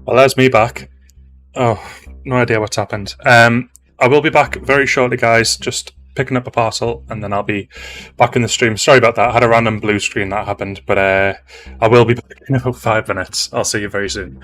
Well, there's me back. Oh, no idea what's happened. I will be back very shortly, guys. Just picking up a parcel, and then I'll be back in the stream. Sorry about that. I had a random blue screen that happened, but I will be back in about 5 minutes. I'll see you very soon.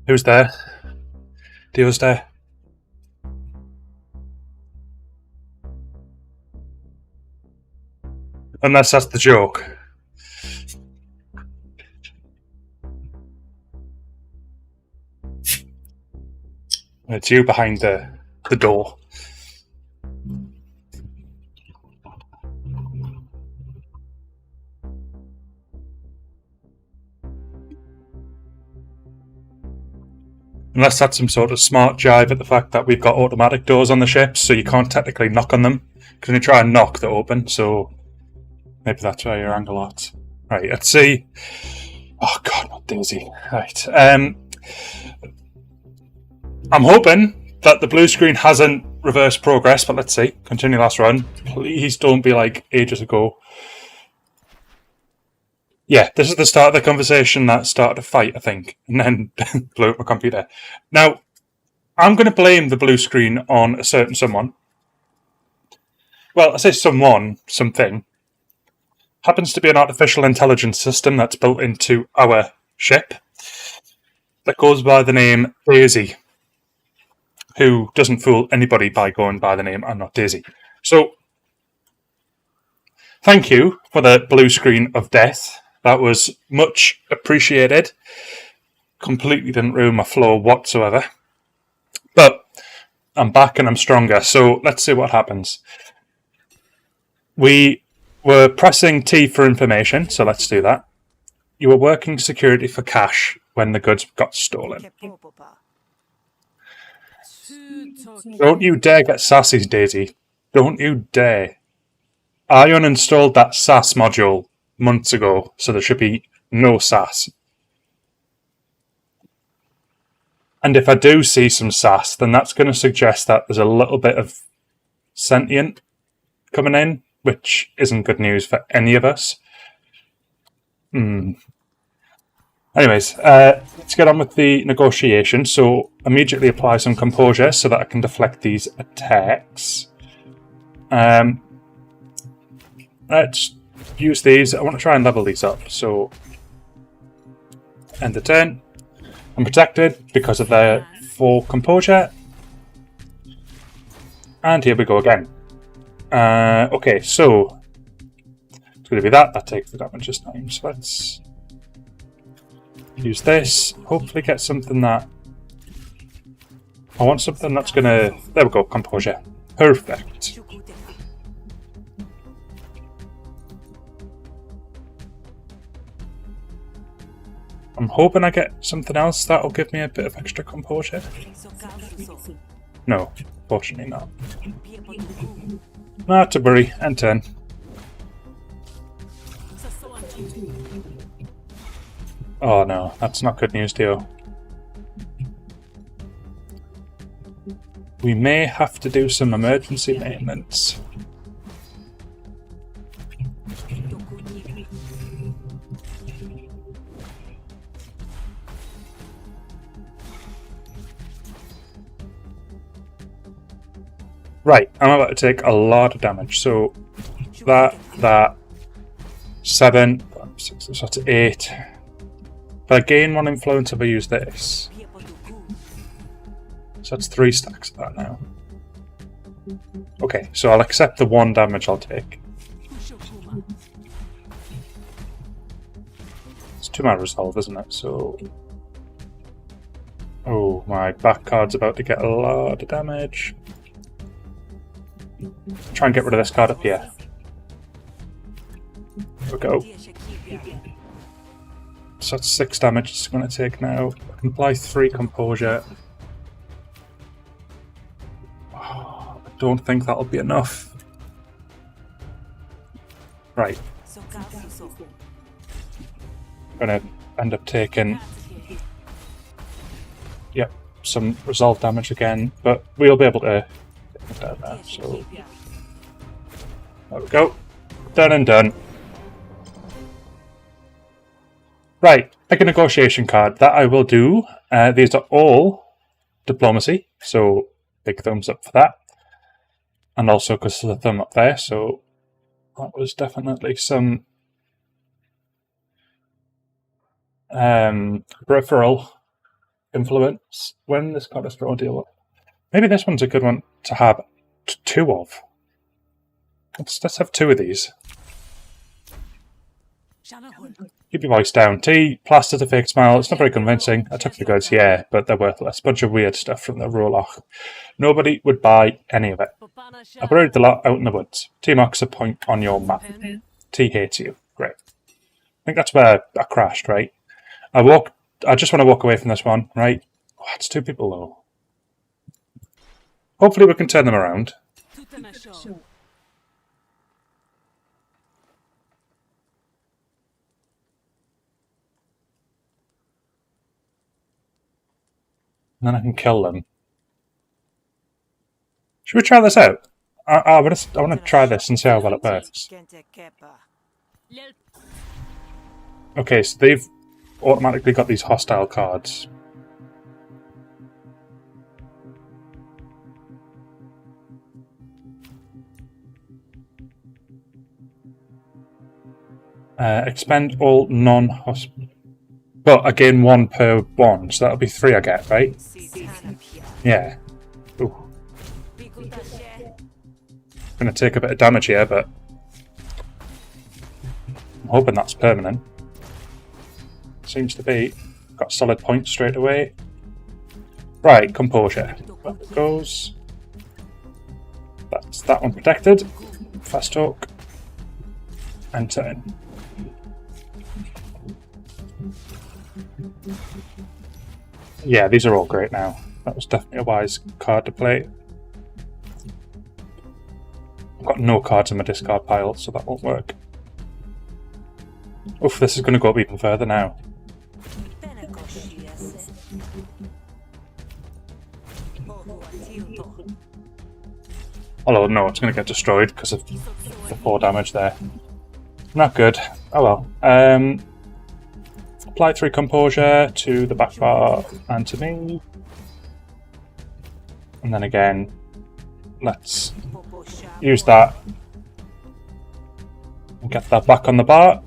Who's there? Dio's there. Unless that's the joke. It's you behind the door. Unless that's some sort of smart jive at the fact that we've got automatic doors on the ships, so you can't technically knock on them. Because when you try and knock, they're open, so maybe that's where your angle at. Right, let's see. Oh god, not Daisy. Right. I'm hoping that the blue screen hasn't reversed progress, but let's see. Continue last run. Please don't be like ages ago. Yeah, this is the start of the conversation that started a fight, I think, and then blew up my computer. Now, I'm going to blame the blue screen on a certain someone. Well, I say someone, something. Happens to be an artificial intelligence system that's built into our ship that goes by the name Daisy, who doesn't fool anybody by going by the name I'm not Daisy. So, thank you for the blue screen of death. That was much appreciated. Completely didn't ruin my flow whatsoever. But I'm back and I'm stronger, so let's see what happens. We were pressing T for information, so let's do that. You were working security for cash when the goods got stolen. Don't you dare get sassy, Daisy. Don't you dare. I uninstalled that SAS module months ago, so there should be no SAS. And if I do see some SAS, then that's going to suggest that there's a little bit of sentient coming in, which isn't good news for any of us. Anyways, let's get on with the negotiation. So immediately apply some composure so that I can deflect these attacks. Let's use these. I want to try and level these up. So end the turn. I'm protected because of their 4 composure. And here we go again. Okay, so it's going to be that. That takes the damage this time. So let's use this. Hopefully get something that... I want something that's going to... There we go, composure. Perfect. I'm hoping I get something else that'll give me a bit of extra composure. No, fortunately not. Not to worry, and turn. Oh no, that's not good news, Dio. We may have to do some emergency maintenance. Right, I'm about to take a lot of damage. So that 7, 6, so that's 8. If I gain 1 influence if I use this. So that's 3 stacks of that now. Okay, so I'll accept the 1 damage I'll take. It's 2 my resolve, isn't it? So... Oh, my back card's about to get a lot of damage. Try and get rid of this card up here. There we go. So that's 6 damage it's going to take now. I can apply 3 composure. Oh, I don't think that'll be enough. Right. I'm going to end up taking... Yep, some resolve damage again, but we'll be able to... down there, so there we go. Done and done. Right, pick a negotiation card. That I will do. These are all diplomacy, so big thumbs up for that. And also because of the thumb up there, so that was definitely some peripheral influence when this card is drawn deal up. Maybe this one's a good one to have 2 of. Let's have 2 of these. Keep your voice down. T, plaster to fake smile. It's not very convincing. I took the goods, yeah, but they're worthless. Bunch of weird stuff from the Roloch. Nobody would buy any of it. I buried the lot out in the woods. T marks a point on your map. T hates you. Great. I think that's where I crashed, right? I just want to walk away from this one, right? Oh, it's 2 people though. Hopefully we can turn them around. Sure. And then I can kill them. Should we try this out? I want to try this and see how well it works. Okay, so they've automatically got these hostile cards. Expend all non-hostile... But I gain 1 per 1, so that'll be 3 I get, right? Yeah. Ooh. Gonna take a bit of damage here, but I'm hoping that's permanent. Seems to be. Got a solid point straight away. Right, composure. There it goes. That's that one protected. Fast talk. And turn. Yeah, these are all great now. That was definitely a wise card to play. I've got no cards in my discard pile, so that won't work. Oof, this is going to go up even further now. Although, no, it's going to get destroyed because of the 4 damage there. Not good. Oh well. Apply 3 composure to the back bar and to me. And then again, let's use that and get that back on the bar.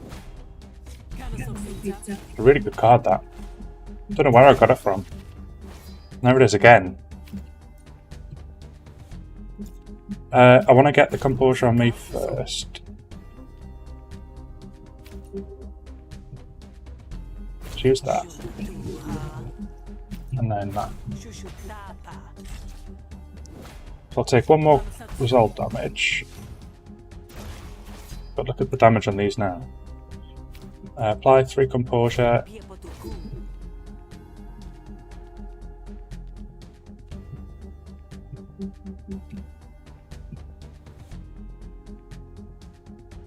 A really good card, that. Don't know where I got it from. There it is again. I want to get the composure on me first. Let's use that. And then that. So I'll take 1 more resolve damage. But look at the damage on these now. Apply 3 composure.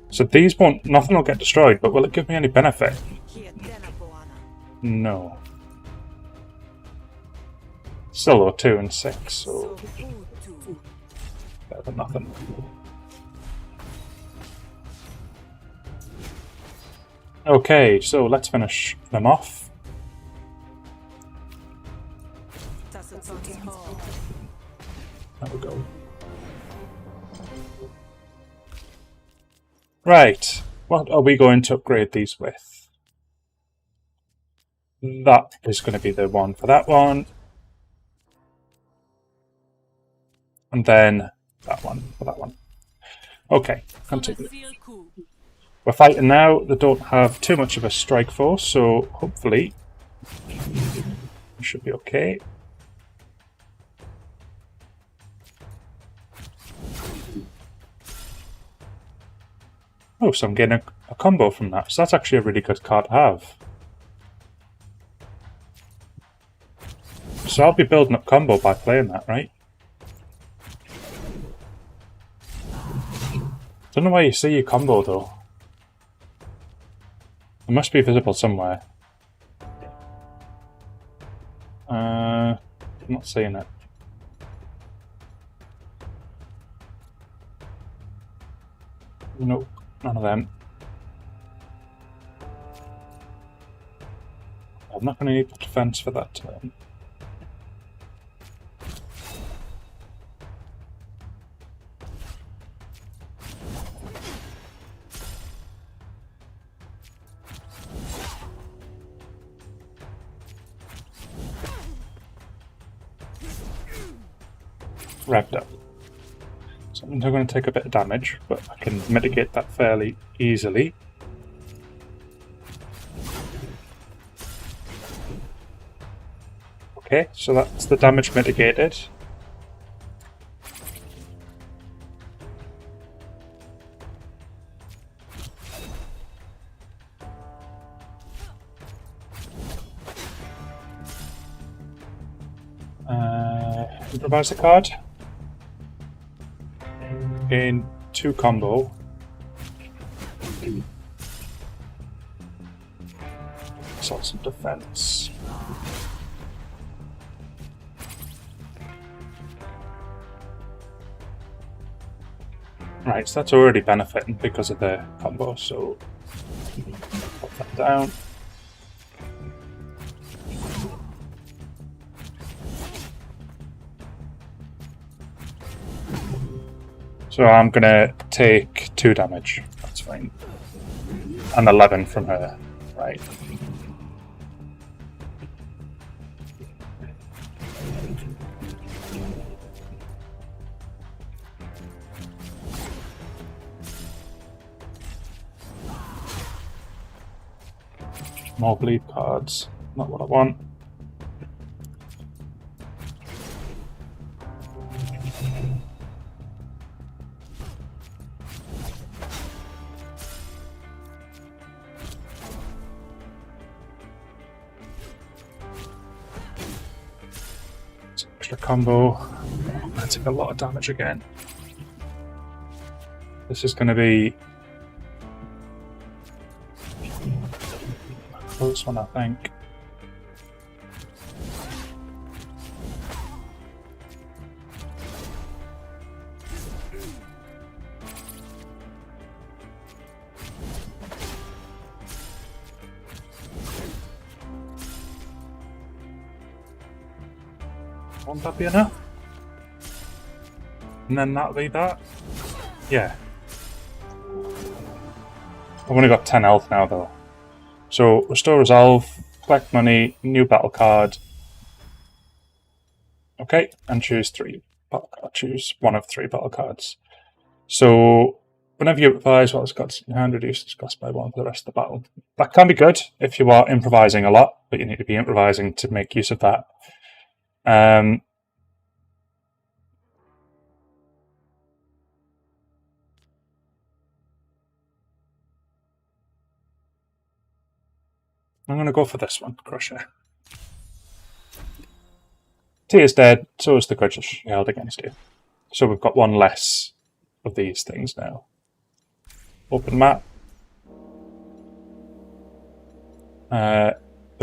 So these won't, nothing will get destroyed, but will it give me any benefit? No. Still though, 2 and 6, so better than nothing. Okay, so let's finish them off. There we go. Right, what are we going to upgrade these with? That is going to be the one for that one. And then that one for that one. Okay, continue. We're fighting now. They don't have too much of a strike force, so hopefully we should be okay. Oh, so I'm getting a combo from that. So that's actually a really good card to have. So I'll be building up combo by playing that, right? Don't know where you see your combo though. It must be visible somewhere. I'm not seeing it. Nope, none of them. I'm not going to need defense for that turn. Revved up. So I'm going to take a bit of damage, but I can mitigate that fairly easily. Okay, so that's the damage mitigated. Improvise a card. Gain 2 combo. Assault some defense. Right, so that's already benefiting because of the combo, so put that down. So I'm gonna take 2 damage, that's fine. And 11 from her, right. More bleed cards, not what I want. Extra combo. I'm gonna take a lot of damage again. This is gonna be a close one, I think. Won't that be enough? And then that'll be that? Yeah. I've only got 10 health now though. So, restore resolve, collect money, new battle card. Okay, and choose 3 battle cards. Choose one of 3 battle cards. So, whenever you improvise what has got in your hand, reduce its cost by 1 for the rest of the battle. That can be good if you are improvising a lot, but you need to be improvising to make use of that. I'm going to go for this one, Crusher. T is dead, so is the grudge she held against you. So we've got 1 less of these things now. Open map. The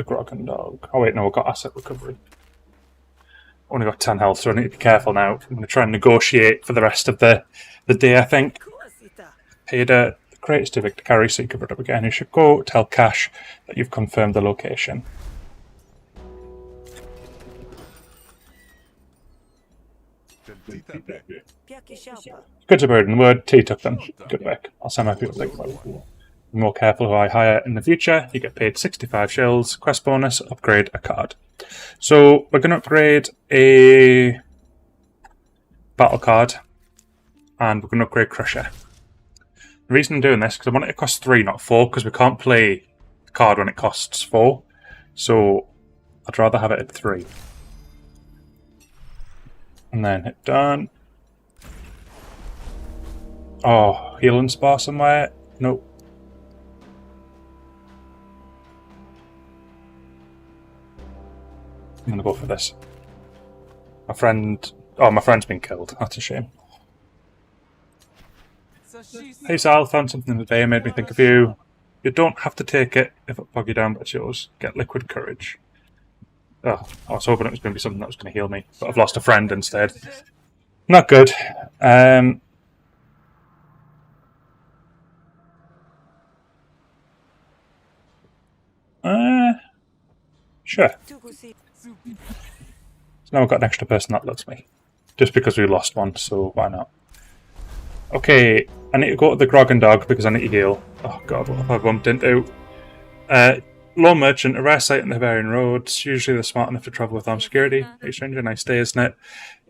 Grog and Dog. Oh wait, no, we've got asset recovery. Only got 10 health, so I need to be careful now. I'm going to try and negotiate for the rest of the day, I think. Paid the crates to Victor Carry, so you cover it up again. You should go tell Cash that you've confirmed the location. Good to bird and word. T took them. Good work. I'll send my people be more careful who I hire in the future. You get paid 65 shells. Quest bonus. Upgrade a card. So we're going to upgrade a battle card, and we're going to upgrade Crusher. The reason I'm doing this is because I want it to cost 3, not 4, because we can't play the card when it costs 4. So I'd rather have it at 3. And then hit done. Oh, healing spa somewhere? Nope. I'm gonna go for this. My friend's been killed. That's a shame. Hey Sal, found something in the day, made me think of you. You don't have to take it if it bog you down, but it's yours. Get liquid courage. Oh, I was hoping it was going to be something that was going to heal me, but I've lost a friend instead. Not good. Sure. So now I've got an extra person that loves me. Just because we lost one, so why not? Okay, I need to go to the Grog and Dog because I need to heal. Oh god, what have I bumped into? Lone Merchant, a rare sight on the Bavarian roads. Usually they're smart enough to travel with armed security. Hey stranger, nice day, isn't it?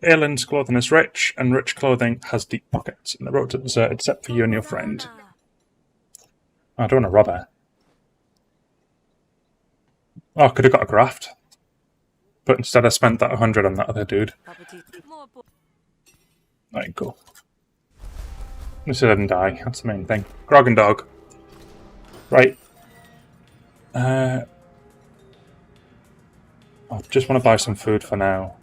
Airland's clothing is rich, and rich clothing has deep pockets. And the roads are deserted except for you and your friend. Oh, I don't want to rob her. Oh, I could have got a graft. But instead I spent that 100 on that other dude. Right, cool. This didn't die, that's the main thing. Grog and Dog. Right. I just want to buy some food for now.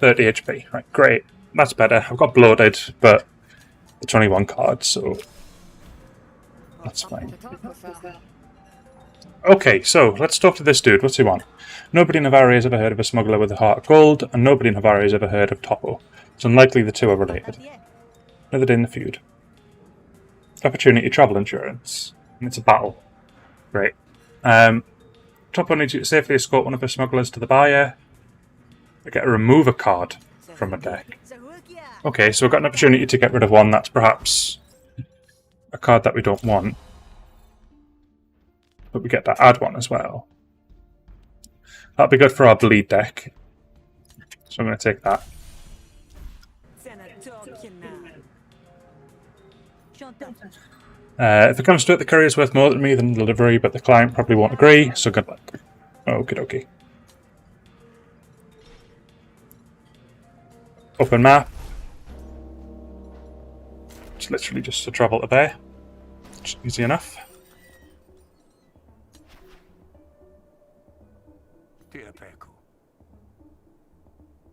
30 HP. Right, great. That's better. I've got bloated, but it's only one card, so that's fine. Okay, so let's talk to this dude. What's he want? Nobody in Navarre has ever heard of a smuggler with a heart of gold, and nobody in Navarre has ever heard of Topo. It's unlikely the two are related. Another day in the feud. Opportunity travel insurance. And it's a battle. Great. Topo needs you to safely escort one of her smugglers to the buyer. I get a remove a card from a deck. Okay, so we've got an opportunity to get rid of one that's perhaps a card that we don't want. But we get to add one as well. That'll be good for our bleed deck. So I'm going to take that. If it comes to it, the courier's worth more to me than the delivery, but the client probably won't agree, so good luck. Okie dokie. Open map. It's literally just to travel to there. It's easy enough.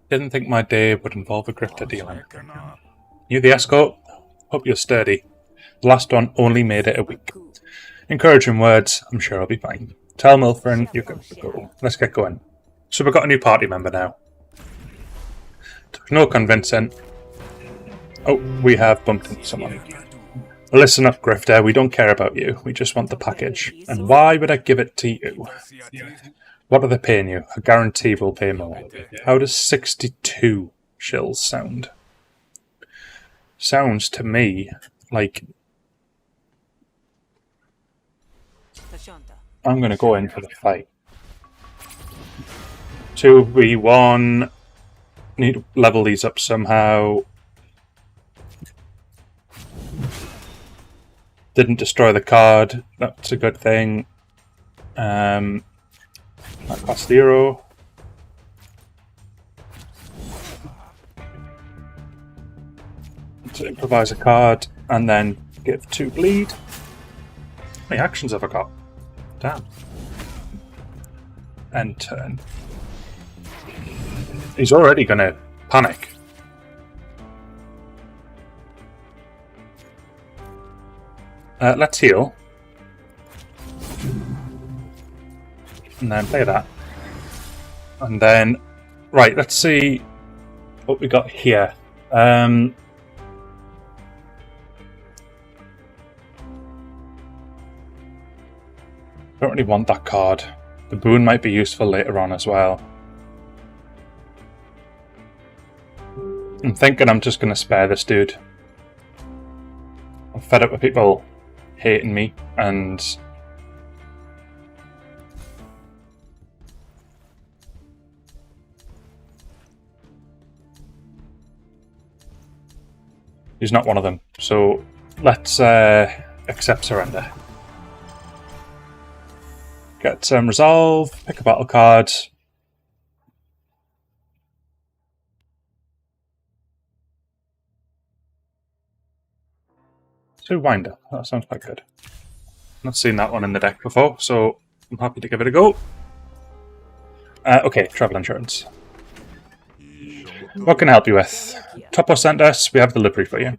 Didn't think my day would involve a grifter dealing. You the escort? Hope you're sturdy. The last one only made it a week. Encouraging words, I'm sure I'll be fine. Tell Milfrin you're good to go. Let's get going. So we've got a new party member now. Took no convincing. Oh, we have bumped into someone. Listen up, Grifter, we don't care about you. We just want the package. And why would I give it to you? What are they paying you? I guarantee we'll pay more. How does 62 shills sound? Sounds to me like I'm going to go in for the fight. 2v1. Need to level these up somehow. Didn't destroy the card. That's a good thing. That cost 0. To improvise a card and then give 2 bleed. How many actions have I got? Damn. End turn. He's already going to panic. Let's heal. And then play that. And then, right, let's see what we got here. Don't really want that card. The boon might be useful later on as well. I'm thinking I'm just going to spare this dude. I'm fed up with people hating me and he's not one of them. So let's accept surrender. Get some resolve, pick a battle card. So winder, that sounds quite good. Not seen that one in the deck before, so I'm happy to give it a go. Okay, travel insurance. What can I help you with? Topo sent us, we have delivery for you.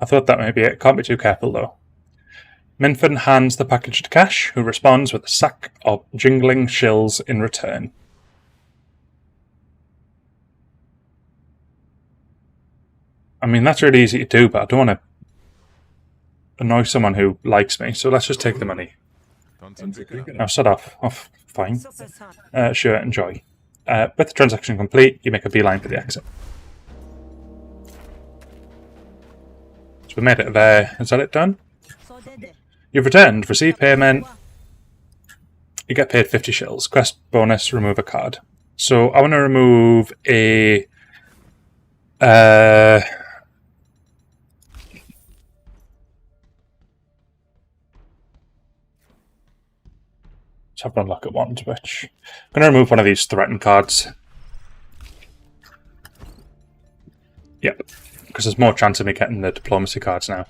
I thought that may be it, can't be too careful though. Minford hands the package to Cash, who responds with a sack of jingling shills in return. I mean, that's really easy to do, but I don't want to annoy someone who likes me, so let's just take the money. Now, shut off. Oh, fine. Sure, enjoy. With the transaction complete, you make a beeline for the exit. So we made it there. Is that it done? You've returned. Receive payment. You get paid 50 shills. Quest bonus, remove a card. So I want to remove a... Let's have one look at one which. I'm going to remove one of these threatened cards. Yep, because there's more chance of me getting the diplomacy cards now.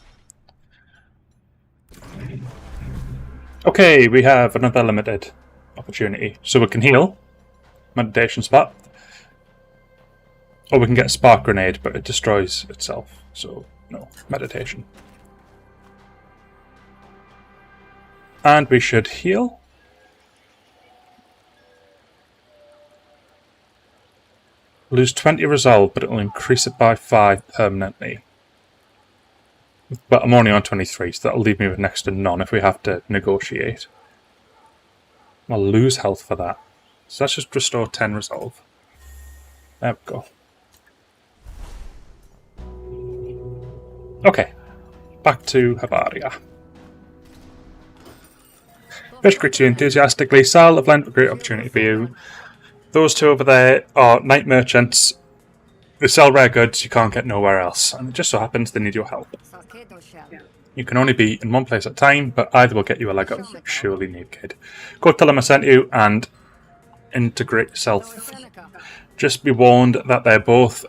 Okay, we have another limited opportunity. So we can heal meditation spot. Or we can get a spark grenade, but it destroys itself. So, no, meditation. And we should heal. Lose 20 resolve, but it will increase it by 5 permanently. But I'm only on 23, so that'll leave me with next to none if we have to negotiate. I'll lose health for that. So let's just restore 10 resolve. There we go. Okay, back to Havaria. Fish greets you enthusiastically. Sal, I've lent a great opportunity for you. Those two over there are night merchants. They sell rare goods you can't get nowhere else, and it just so happens they need your help. You can only be in one place at a time, but either will get you a leg up. Surely need, kid. Go tell them I sent you and integrate yourself. Just be warned that they're both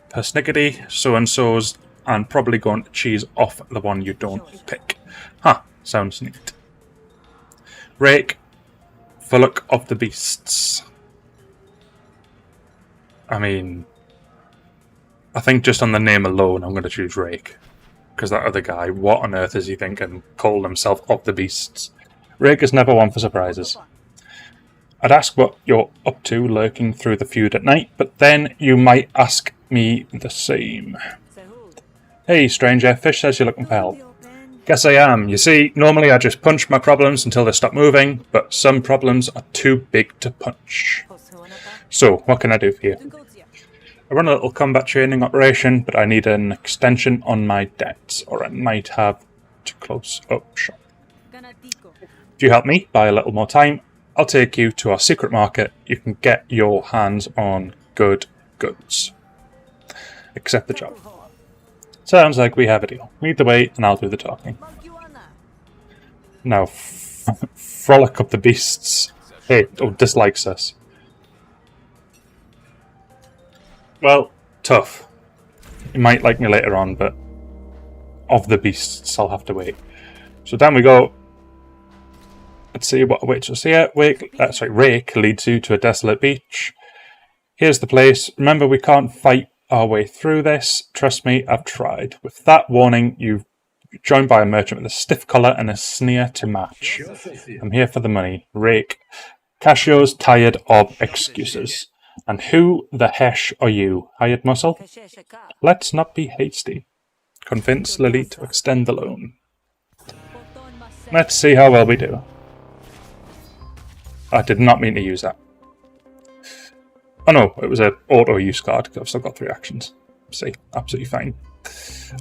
persnickety, so-and-so's, and probably going to cheese off the one you don't pick. Huh, sounds neat. Rake, Fullock of the Beasts. I mean, I think just on the name alone I'm going to choose Rake. Because that other guy, what on earth is he thinking? Calling himself of the Beasts. Rake is never one for surprises. I'd ask what you're up to lurking through the feud at night, but then you might ask me the same. Hey stranger, Fish says you're looking for help. Guess I am. You see, normally I just punch my problems until they stop moving, but some problems are too big to punch. So, what can I do for you? I run a little combat training operation, but I need an extension on my debts, or I might have to close up shop. If you help me buy a little more time, I'll take you to our secret market. You can get your hands on good goods. Accept the job. Sounds like we have a deal. Lead the way, and I'll do the talking. Now, Frolic of the Beasts. Hey, dislikes us. Well, tough. He might like me later on, but of the Beasts, I'll have to wait. So down we go. Let's see what awaits us here. Rake leads you to a desolate beach. Here's the place. Remember, we can't fight our way through this. Trust me, I've tried. With that warning, you're joined by a merchant with a stiff collar and a sneer to match. I'm here for the money. Rake. Casio's tired of excuses. And who the hesh are you, hired muscle? Let's not be hasty. Convince Lily to extend the loan. Let's see how well we do. I did not mean to use that. Oh no, it was an auto-use card, because I've still got 3 actions. See, absolutely fine.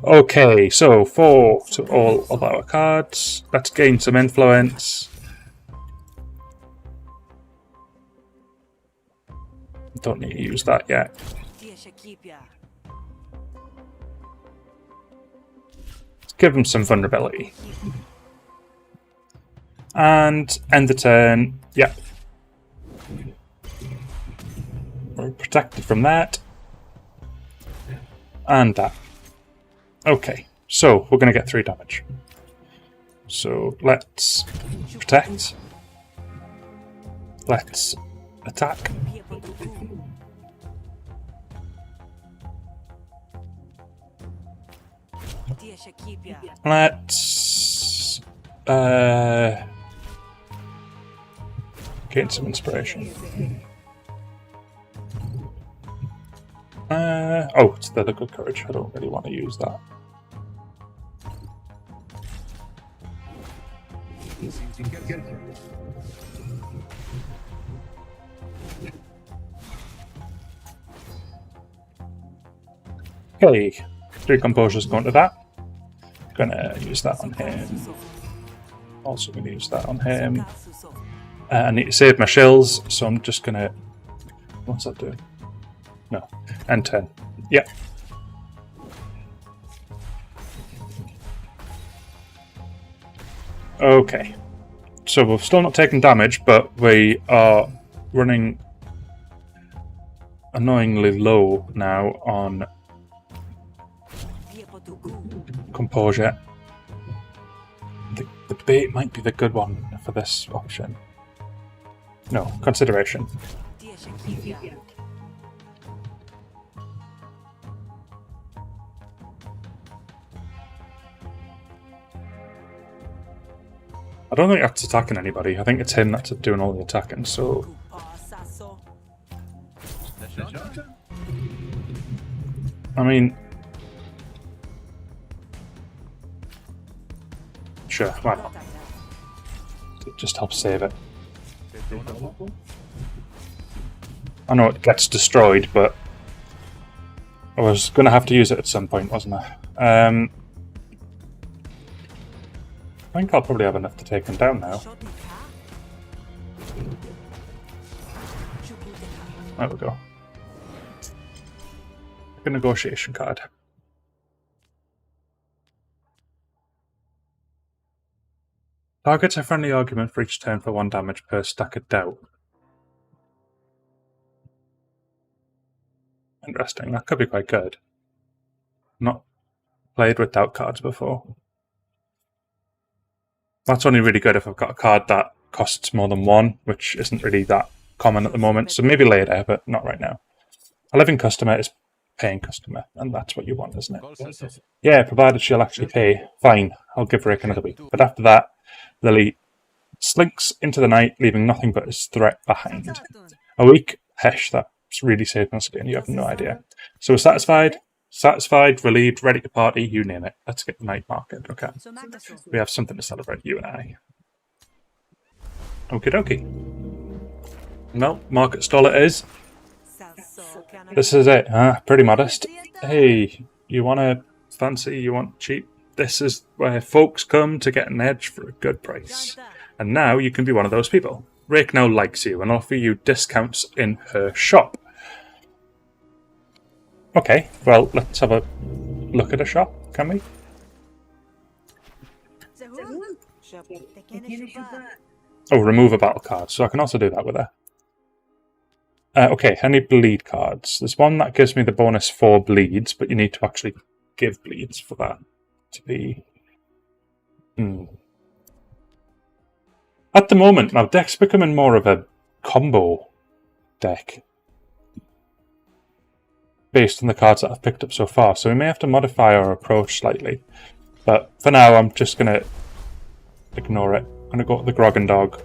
Okay, so 4 to all of our cards. Let's gain some influence. Don't need to use that yet. Let's give him some vulnerability. And end the turn. Yep. We're protected from that. And that. Okay, so we're going to get 3 damage. So let's protect. Let's attack. Let's gain some inspiration. Oh, it's the good courage. I don't really want to use that. Okay, 3 composure's going to that. Gonna use that on him. Also gonna use that on him. I need to save my shills, so I'm just gonna... What's that doing? No. And 10. Yep. Okay. So we've still not taken damage, but we are running annoyingly low now on composure. The bait might be the good one for this option. No, consideration. I don't think that's attacking anybody. I think it's him that's doing all the attacking, so... I mean... Sure, why not? It just helps save it. I know it gets destroyed, but... I was going to have to use it at some point, wasn't I? I think I'll probably have enough to take him down now. There we go. A negotiation card. Targets a friendly argument for each turn for 1 damage per stack of doubt. Interesting, that could be quite good. Not played with doubt cards before. That's only really good if I've got a card that costs more than 1, which isn't really that common at the moment, so maybe later, but not right now. A living customer is paying customer, and that's what you want, isn't it? Yeah, provided she'll actually pay. Fine, I'll give Rick another week. But after that, Lily slinks into the night, leaving nothing but his threat behind. A week? Hesh, that's really saving us again, you have no idea. So we're satisfied? Satisfied, relieved, ready to party, you name it. Let's get the night market. Okay. We have something to celebrate, you and I. Okie dokie. Well, market stall it is. This is it, huh? Pretty modest. Hey, you want a fancy, you want cheap? This is where folks come to get an edge for a good price. And now you can be one of those people. Rake now likes you and offer you discounts in her shop. Okay, well, let's have a look at a shop, can we? Oh, remove a battle card, so I can also do that with her. Okay, any bleed cards. There's one that gives me the bonus 4 bleeds, but you need to actually give bleeds for that to be... At the moment, my deck's becoming more of a combo deck, based on the cards that I've picked up so far, so we may have to modify our approach slightly. But for now, I'm just going to ignore it. I'm going to go with the Grog and Dog.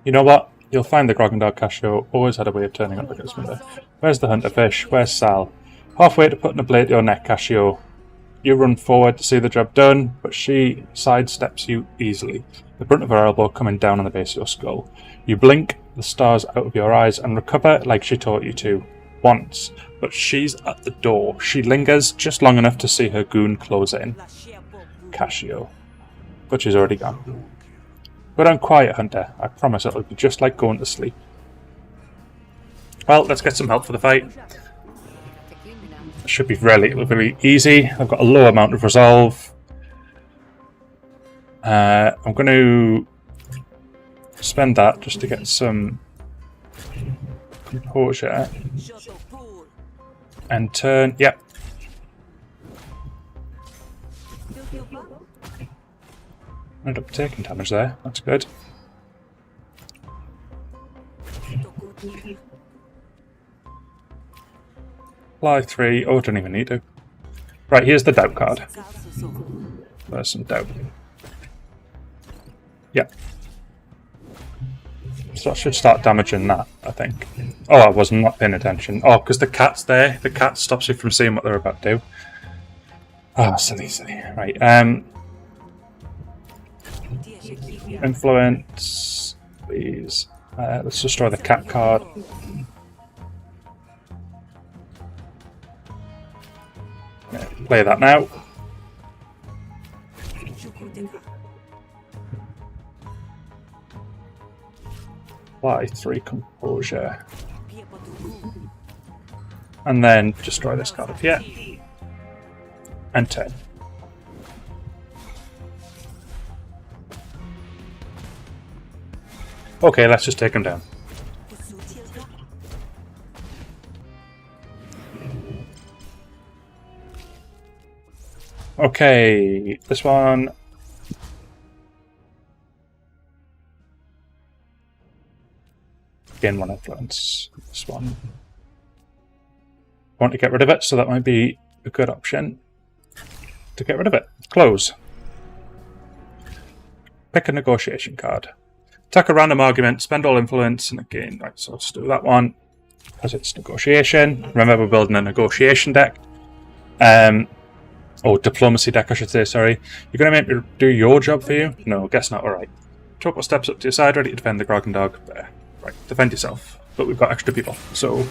You know what? You'll find the Grog and Dog Casio always had a way of turning up against me there. Where's the Hunter Fish? Where's Sal? Halfway to putting a blade to your neck, Casio. You run forward to see the job done, but she sidesteps you easily, the brunt of her elbow coming down on the base of your skull. You blink the stars out of your eyes and recover like she taught you to, once, but she's at the door. She lingers just long enough to see her goon close in. Casio. But she's already gone. Go down quiet, Hunter. I promise it'll be just like going to sleep. Well, let's get some help for the fight. It should be relatively easy. I've got a low amount of resolve. I'm going to spend that just to get some composure. And turn, yep. End up taking damage there, that's good. Apply 3, oh I don't even need to. Right, here's the doubt card. There's some doubt. Yep. So I should start damaging that, I think. Oh, I was not paying attention. Oh, because the cat's there. The cat stops you from seeing what they're about to do. Ah, oh, silly. Right, influence, please. Let's destroy the cat card. Yeah, play that now. Apply 3 composure. And then destroy this card up here. And 10. Okay, let's just take him down. Okay, this one. gain 1 influence. This one. I want to get rid of it, so that might be a good option to get rid of it. Close. Pick a negotiation card. Attack a random argument, spend all influence, and again, right, so let's do that one, because it's negotiation. Remember, we're building a negotiation deck. Or diplomacy deck, I should say, sorry. You're going to make me do your job for you? No, guess not, alright. Topo steps up to your side, ready to defend the Grog and Dog. There. Right, defend yourself. But we've got extra people, so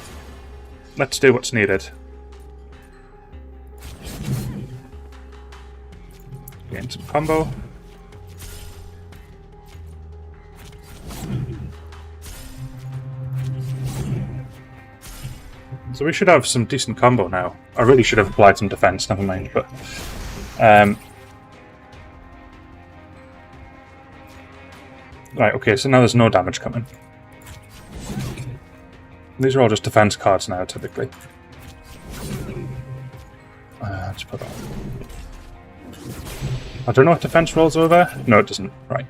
let's do what's needed. Gain some combo. So we should have some decent combo now. I really should have applied some defense, never mind, but right, okay, so now there's no damage coming. These are all just defense cards now, typically. Let's put that. I don't know if defense rolls over. No, it doesn't. Right.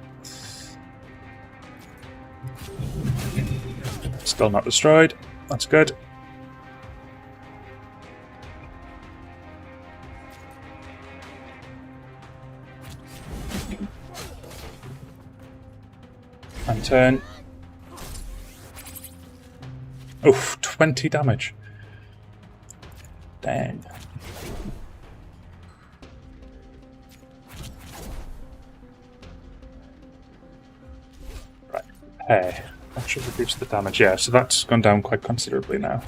Still not destroyed. That's good. And turn. Oof, 20 damage. Dang. Right. Hey, that should reduce the damage. Yeah, so that's gone down quite considerably now.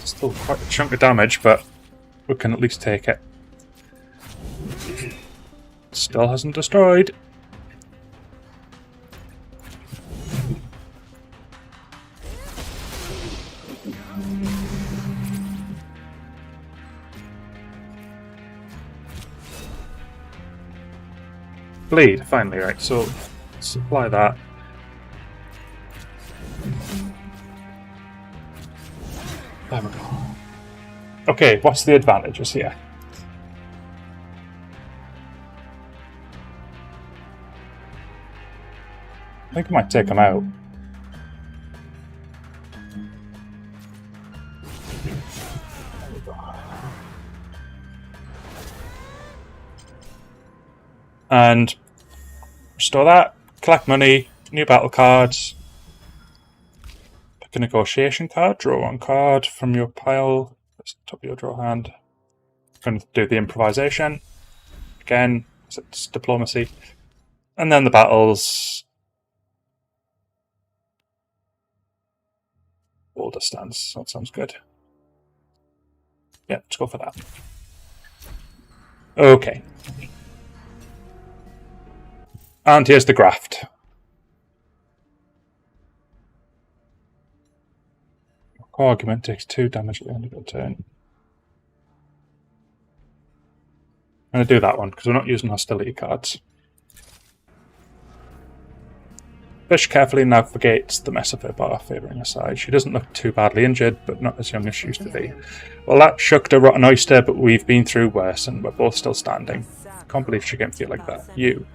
Still quite a chunk of damage, but we can at least take it. Still hasn't destroyed. Bleed, finally, right, so supply that. There we go. Okay, what's the advantages here? I think I might take them out. And restore that, collect money, new battle cards, pick a negotiation card, draw 1 card from your pile, that's the top of your draw hand. Going to do the improvisation, again, it's diplomacy, and then the battles. Boulder stance, that sounds good. Yeah, let's go for that. Okay. And here's the graft. Argument takes 2 damage at the end of your turn. I'm going to do that one because we're not using hostility cards. Fish carefully navigates the mess of her bar, favouring her side. She doesn't look too badly injured, but not as young as she used to be. Well, that shook a rotten oyster, but we've been through worse, and we're both still standing. Can't believe she can feel like that. You.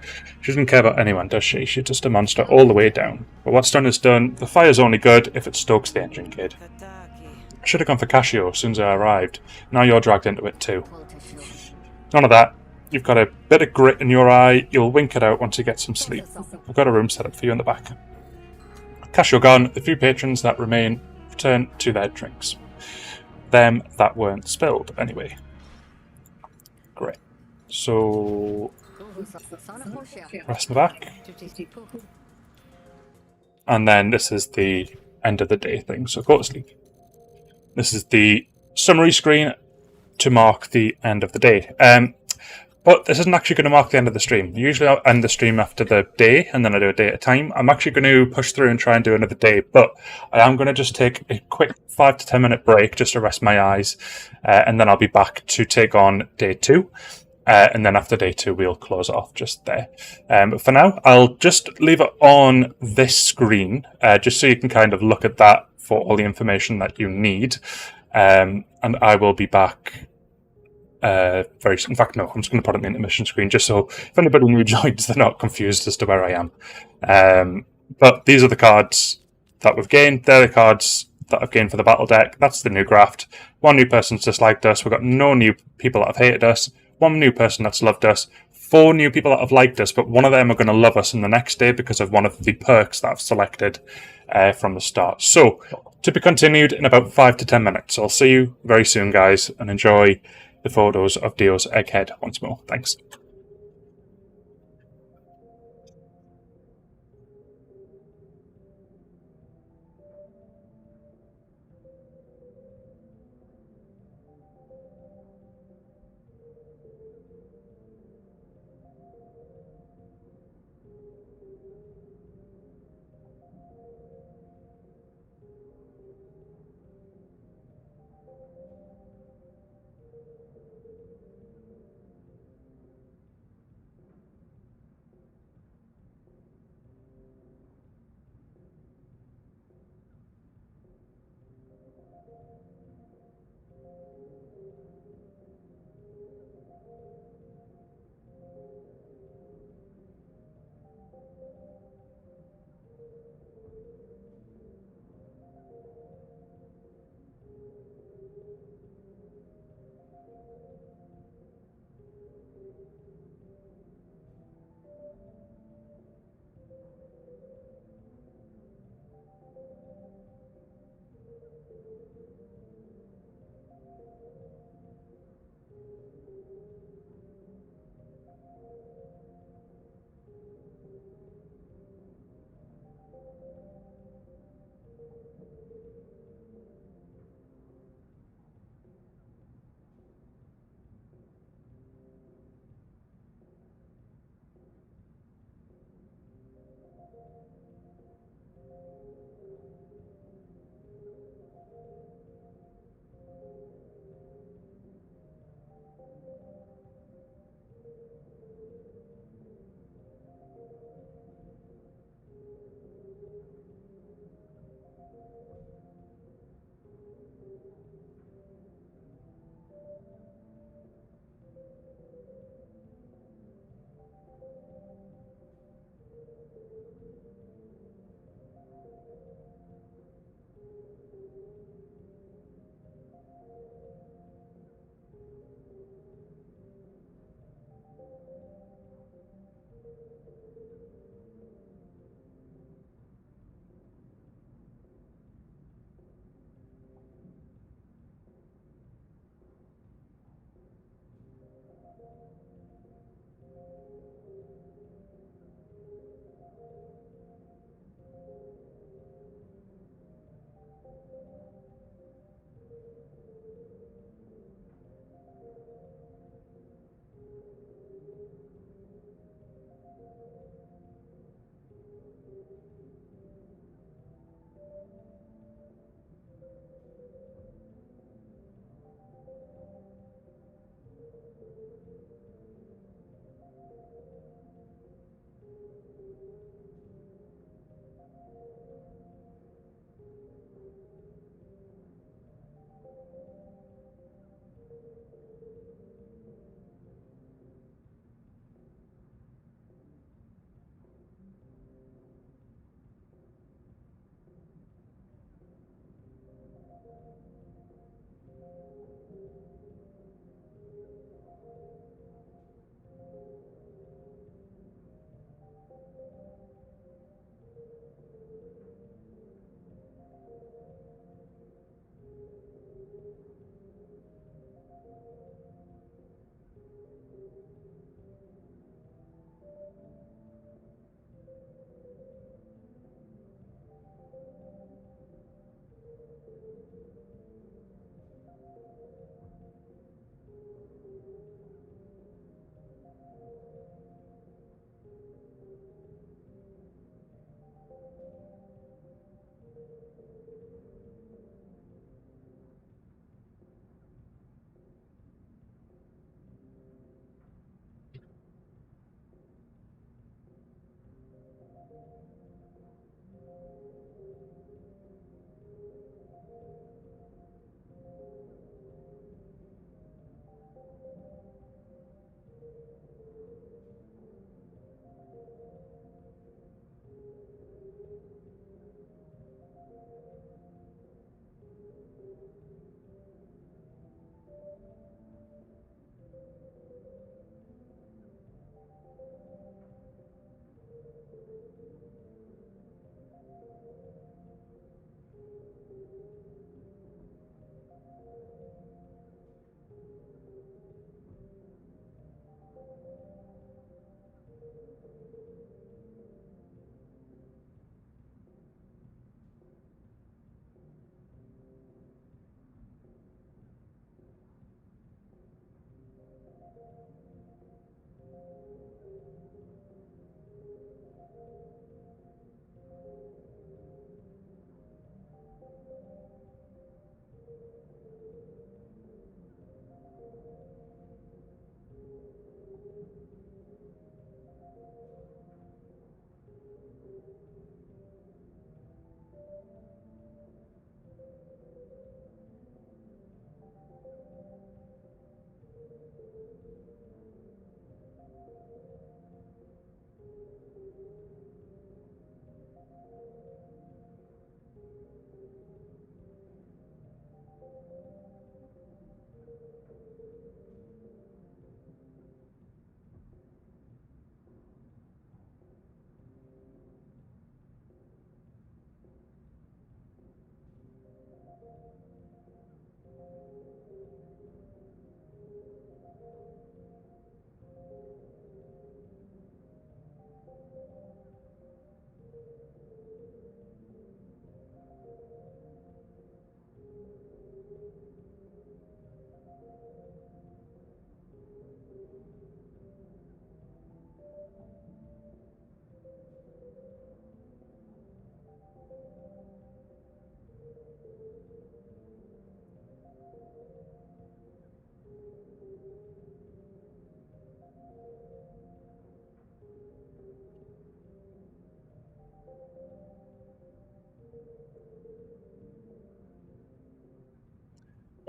She doesn't care about anyone, does she? She's just a monster all the way down. But what's done is done. The fire's only good if it stokes the engine, kid. I should have gone for Casio as soon as I arrived. Now you're dragged into it too. None of that. You've got a bit of grit in your eye. You'll wink it out once you get some sleep. I've got a room set up for you in the back. Casio gone. The few patrons that remain return to their drinks. Them that weren't spilled, anyway. Great. So, rest in the back. And then this is the end of the day thing, so go to sleep. This is the summary screen to mark the end of the day. But this isn't actually going to mark the end of the stream. Usually I'll end the stream after the day, and then I do a day at a time. I'm actually going to push through and try and do another day, but I am going to just take a quick 5 to 10 minute break just to rest my eyes, and then I'll be back to take on day 2. And then after day 2, we'll close it off just there. But for now, I'll just leave it on this screen, just so you can kind of look at that for all the information that you need. And I will be back very soon. In fact, no, I'm just going to put it in the intermission screen, just so if anybody new joins, they're not confused as to where I am. But these are the cards that we've gained. They're the cards that I've gained for the battle deck. That's the new graft. One new person's disliked us. We've got no new people that have hated us. One new person that's loved us. 4 new people that have liked us, but one of them are going to love us in the next day because of one of the perks that I've selected from the start. So, to be continued in about 5 to 10 minutes. I'll see you very soon, guys, and enjoy the photos of Dio's egghead once more. Thanks.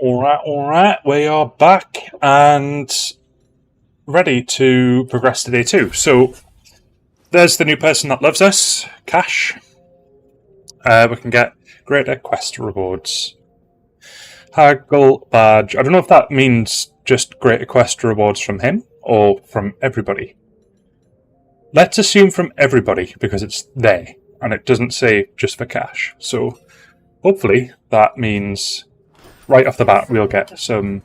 Alright, we are back and ready to progress to day 2. So, there's the new person that loves us, Cash. We can get greater quest rewards. Haggle badge. I don't know if that means just greater quest rewards from him or from everybody. Let's assume from everybody because it's there and it doesn't say just for Cash. So, hopefully that means right off the bat we'll get some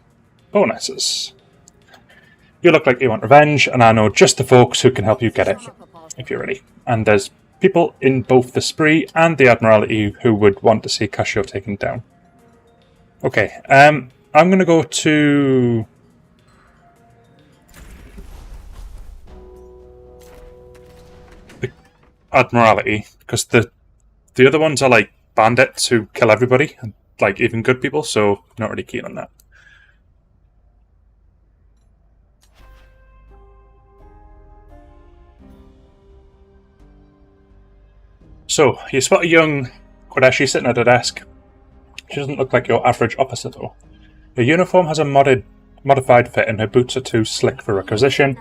bonuses. You look like you want revenge, and I know just the folks who can help you get it, if you're ready. And there's people in both the Spree and the Admiralty who would want to see Cascio taken down. Okay, I'm going to go to... the Admiralty, because the other ones are like bandits who kill everybody, and like even good people, so not really keen on that. So, you spot a young Kodeshi sitting at a desk. She doesn't look like your average officer though. Her uniform has a modified fit and her boots are too slick for requisition.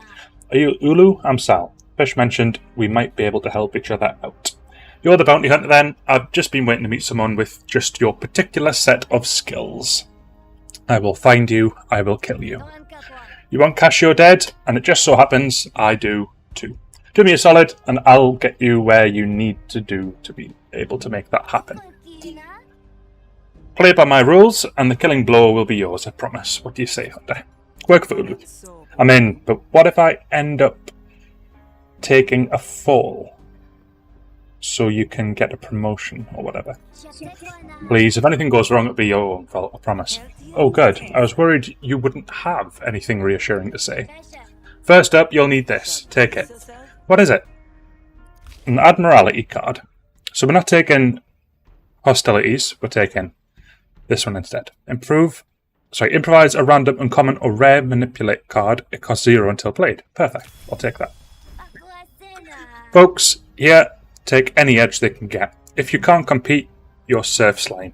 Are you Ulu? I'm Sal. Fish mentioned we might be able to help each other out. You're the bounty hunter then. I've just been waiting to meet someone with just your particular set of skills. I will find you, I will kill you. You want Cascio dead, and it just so happens I do too. Do me a solid, and I'll get you where you need to do to be able to make that happen. Play by my rules, and the killing blow will be yours, I promise. What do you say, Hunter? Work for Ulu. I'm in, but what if I end up taking a fall? So you can get a promotion or whatever. Please, if anything goes wrong, it'll be your own fault, I promise. Oh good, I was worried you wouldn't have anything reassuring to say. First up, you'll need this. Take it. What is it? An Admiralty card. So we're not taking hostilities, we're taking this one instead. Improvise a random, uncommon, or rare manipulate card. It costs 0 until played. Perfect. I'll take that. Folks, here, take any edge they can get. If you can't compete, you're serf's line.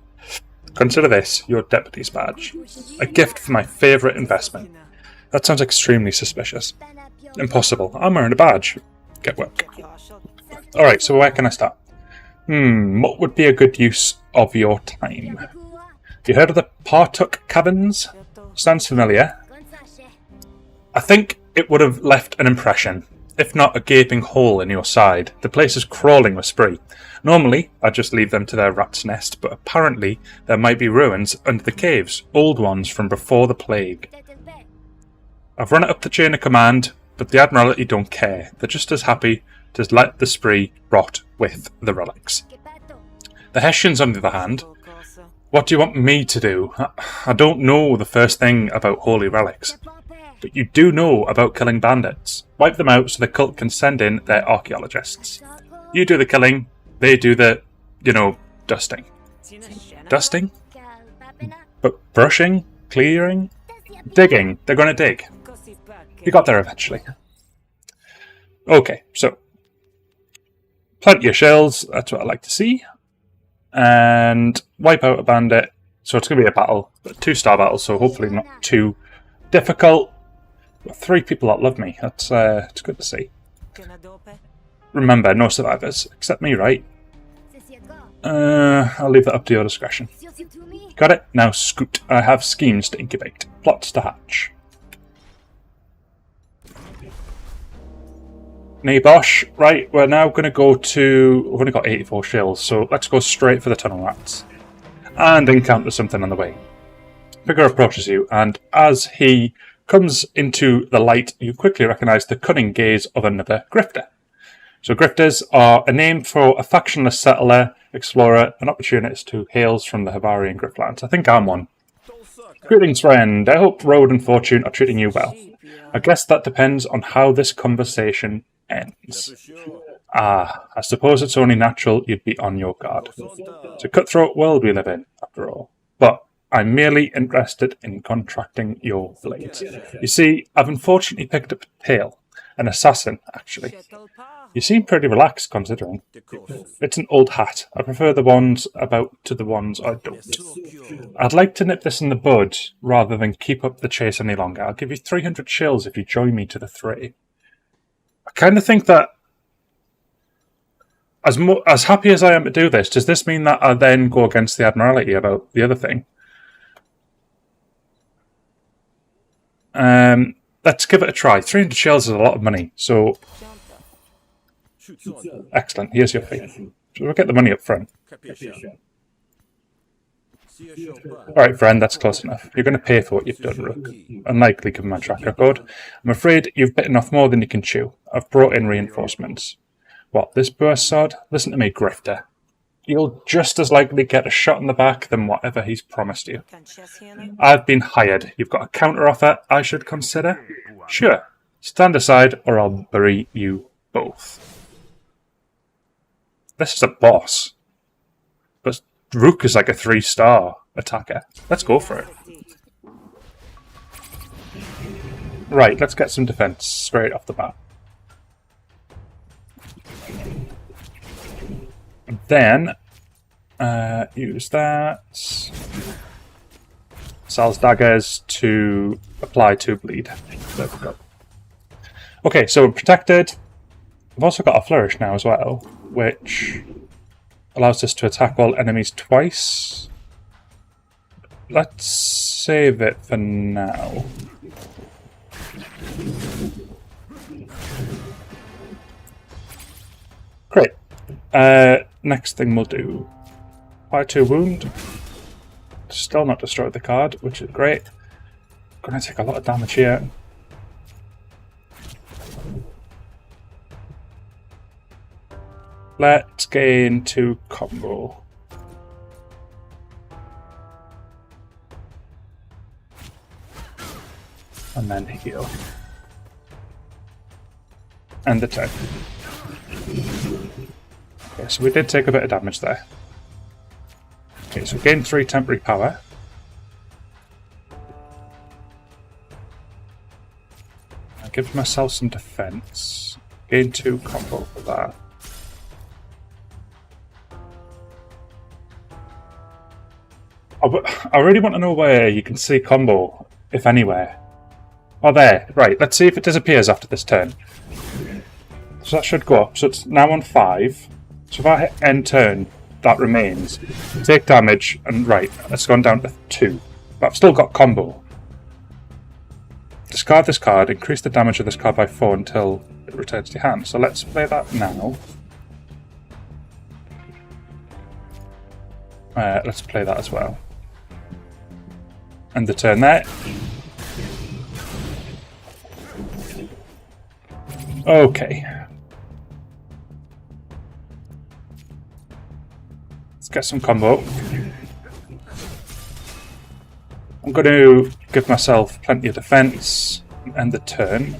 Consider this your deputy's badge. A gift for my favourite investment. That sounds extremely suspicious. Impossible. I'm wearing a badge. Get work. Alright, so where can I start? What would be a good use of your time? Have you heard of the Partuk Cabins? Sounds familiar. I think it would have left an impression, if not a gaping hole in your side. The place is crawling with spree. Normally, I'd just leave them to their rat's nest, but apparently there might be ruins under the caves, old ones from before the plague. I've run it up the chain of command, but the Admiralty don't care. They're just as happy to let the spree rot with the relics. The Hessians, on the other hand, what do you want me to do? I don't know the first thing about holy relics, but you do know about killing bandits. Wipe them out so the cult can send in their archaeologists. You do the killing, they do the, dusting. Dusting? But brushing? Clearing? Digging. They're going to dig. We got there eventually. Okay, so plenty of shells, that's what I like to see. And wipe out a bandit. So it's going to be a battle, a 2-star battle, so hopefully not too difficult. Got 3 people that love me, that's it's good to see. Remember, no survivors, except me, right? I'll leave that up to your discretion. Got it? Now scoot. I have schemes to incubate, plots to hatch. Nabosh, right, we're now going to go to... We've only got 84 shells, so let's go straight for the tunnel rats. And encounter something on the way. Figure approaches you, and as he comes into the light, you quickly recognise the cunning gaze of another grifter. So grifters are a name for a factionless settler, explorer, and opportunist who hails from the Hibarian Griftlands. I think I'm one. Greetings, friend. I hope road and fortune are treating you well. I guess that depends on how this conversation ends. I suppose it's only natural you'd be on your guard. It's a cutthroat world we live in, after all. But I'm merely interested in contracting your blades. You see, I've unfortunately picked up a tail. An assassin, actually. You seem pretty relaxed considering. It's an old hat. I prefer the ones about to the ones I don't. I'd like to nip this in the bud rather than keep up the chase any longer. I'll give you 300 shills if you join me to the fray. I kind of think that as happy as I am to do this, does this mean that I then go against the Admiralty about the other thing? Let's give it a try. 300 shells is a lot of money, so... Excellent, here's your fee. So we'll get the money up front. Alright, friend, that's close enough. You're going to pay for what you've done, Rook. Unlikely given my track record. I'm afraid you've bitten off more than you can chew. I've brought in reinforcements. What, this burst sod? Listen to me, Grifter. You'll just as likely get a shot in the back than whatever he's promised you. I've been hired. You've got a counter-offer I should consider? Sure. Stand aside or I'll bury you both. This is a boss. But Rook is like a 3-star attacker. Let's go for it. Right, let's get some defense straight off the bat. Then, use that. Sal's daggers to apply 2 bleed. There we go. Okay, so we're protected. We've also got a flourish now as well, which allows us to attack all enemies twice. Let's save it for now. Great. Next thing we'll do, apply 2 wound. Still not destroyed the card, which is great. Gonna take a lot of damage here. Let's gain 2 combo. And then heal. And the turn. Okay, so we did take a bit of damage there. Okay, so gain 3 temporary power. I give myself some defense. Gain 2 combo for that. I really want to know where you can see combo, if anywhere. Oh, there. Right, let's see if it disappears after this turn. So that should go up. So it's now on 5. So if I hit end turn, that remains. Take damage, and right, it's gone down to 2. But I've still got combo. Discard this card, increase the damage of this card by 4 until it returns to your hand. So let's play that now. Let's play that as well. And the turn there. Okay. Let's get some combo. I'm going to give myself plenty of defense and end the turn.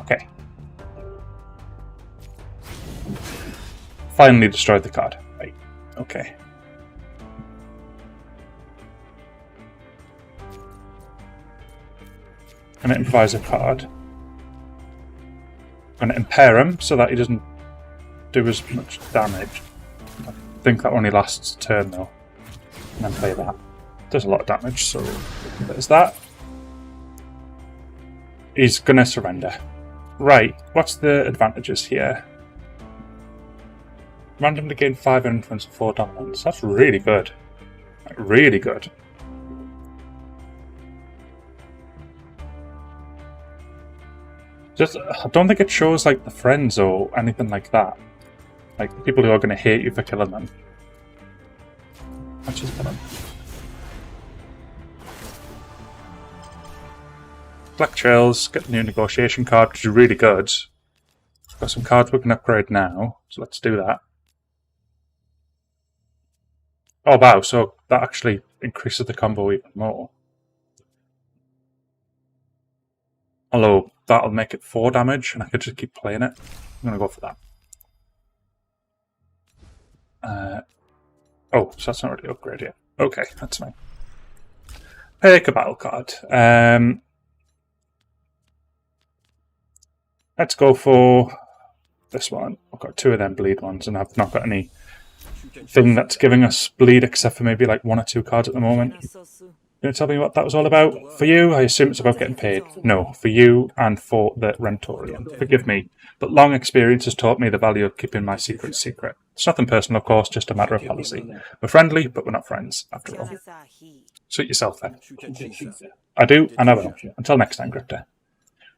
Okay. Finally destroyed the card. Right. Okay. I'm going to improvise a card. I'm going to impair him so that he doesn't do as much damage. I think that only lasts a turn though. And then play that. Does a lot of damage, so there's that. He's going to surrender. Right, what's the advantages here? Randomly gain 5 influence and 4 dominance. That's really good. Like, really good. Just, I don't think it shows like the friends or anything like that. Like the people who are going to hate you for killing them. Let's just kill them. Black Trails, get the new negotiation card, which is really good. Got some cards we can upgrade now, so let's do that. Oh wow, so that actually increases the combo even more. Although that'll make it 4 damage, and I could just keep playing it. I'm going to go for that. Oh, so that's not already upgraded yet. Okay, that's fine. Pick a battle card. Let's go for this one. I've got 2 of them bleed ones, and I've not got any thing that's giving us bleed except for maybe like 1 or 2 cards at the moment. You gonna tell me what that was all about? For you, I assume it's about getting paid. No, for you and for the Rentorian. Forgive me, but long experience has taught me the value of keeping my secret secret. It's nothing personal, of course, just a matter of policy. We're friendly, but we're not friends, after all. Suit yourself, then. I do, and I will. Until next time, Grifter.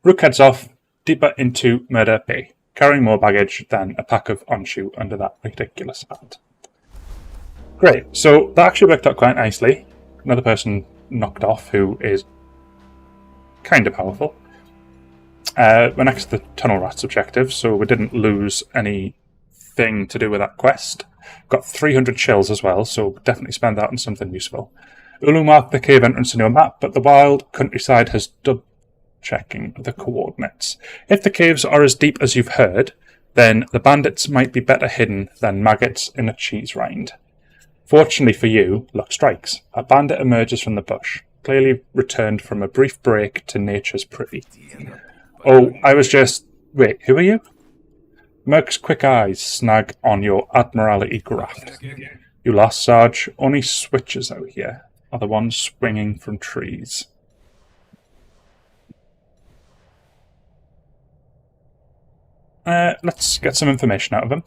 Rook heads off, deeper into Murder Bay, carrying more baggage than a pack of Onshu under that ridiculous hat. Great, so that actually worked out quite nicely. Another person knocked off who is kind of powerful. We're next to the Tunnel Rats objective, so we didn't lose anything to do with that quest. Got 300 shells as well, so definitely spend that on something useful. Ulu marked the cave entrance in your map, but the wild countryside has double-checking the coordinates. If the caves are as deep as you've heard, then the bandits might be better hidden than maggots in a cheese rind. Fortunately for you, luck strikes. A bandit emerges from the bush, clearly returned from a brief break to nature's privy. Oh, I was just... Wait, who are you? Merc's quick eyes snag on your Admiralty graft. You lost, Sarge. Only switches out here are the ones swinging from trees. Let's get some information out of him.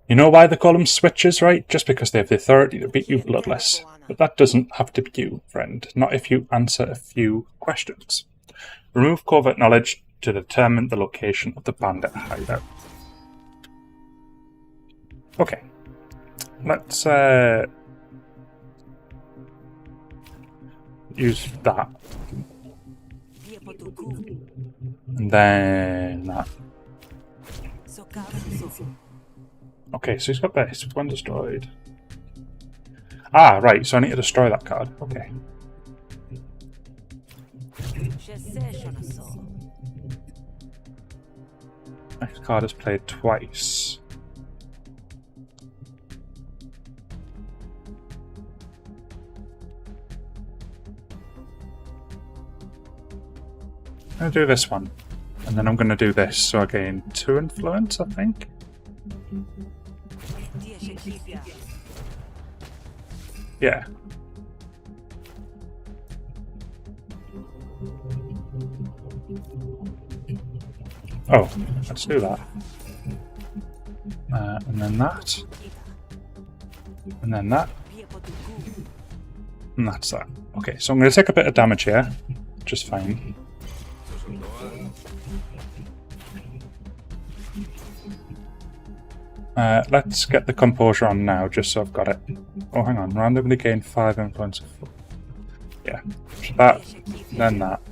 You know why they call them switches, right? Just because they have the authority to beat you bloodless. But that doesn't have to be you, friend. Not if you answer a few questions. Remove covert knowledge to determine the location of the bandit hideout. Okay. Let's use that. And then that. Okay, so he's got this. One destroyed. Ah, right, so I need to destroy that card. Okay. Next card is played twice. I'm going to do this one. And then I'm going to do this, so I gain 2 influence, I think. Yeah. Oh, let's do that. And then that. And then that. And that's that. Okay, so I'm going to take a bit of damage here. Just fine. Let's get the composure on now, just so I've got it. Oh, hang on. Randomly gain 5 influence. Yeah. So that, then that.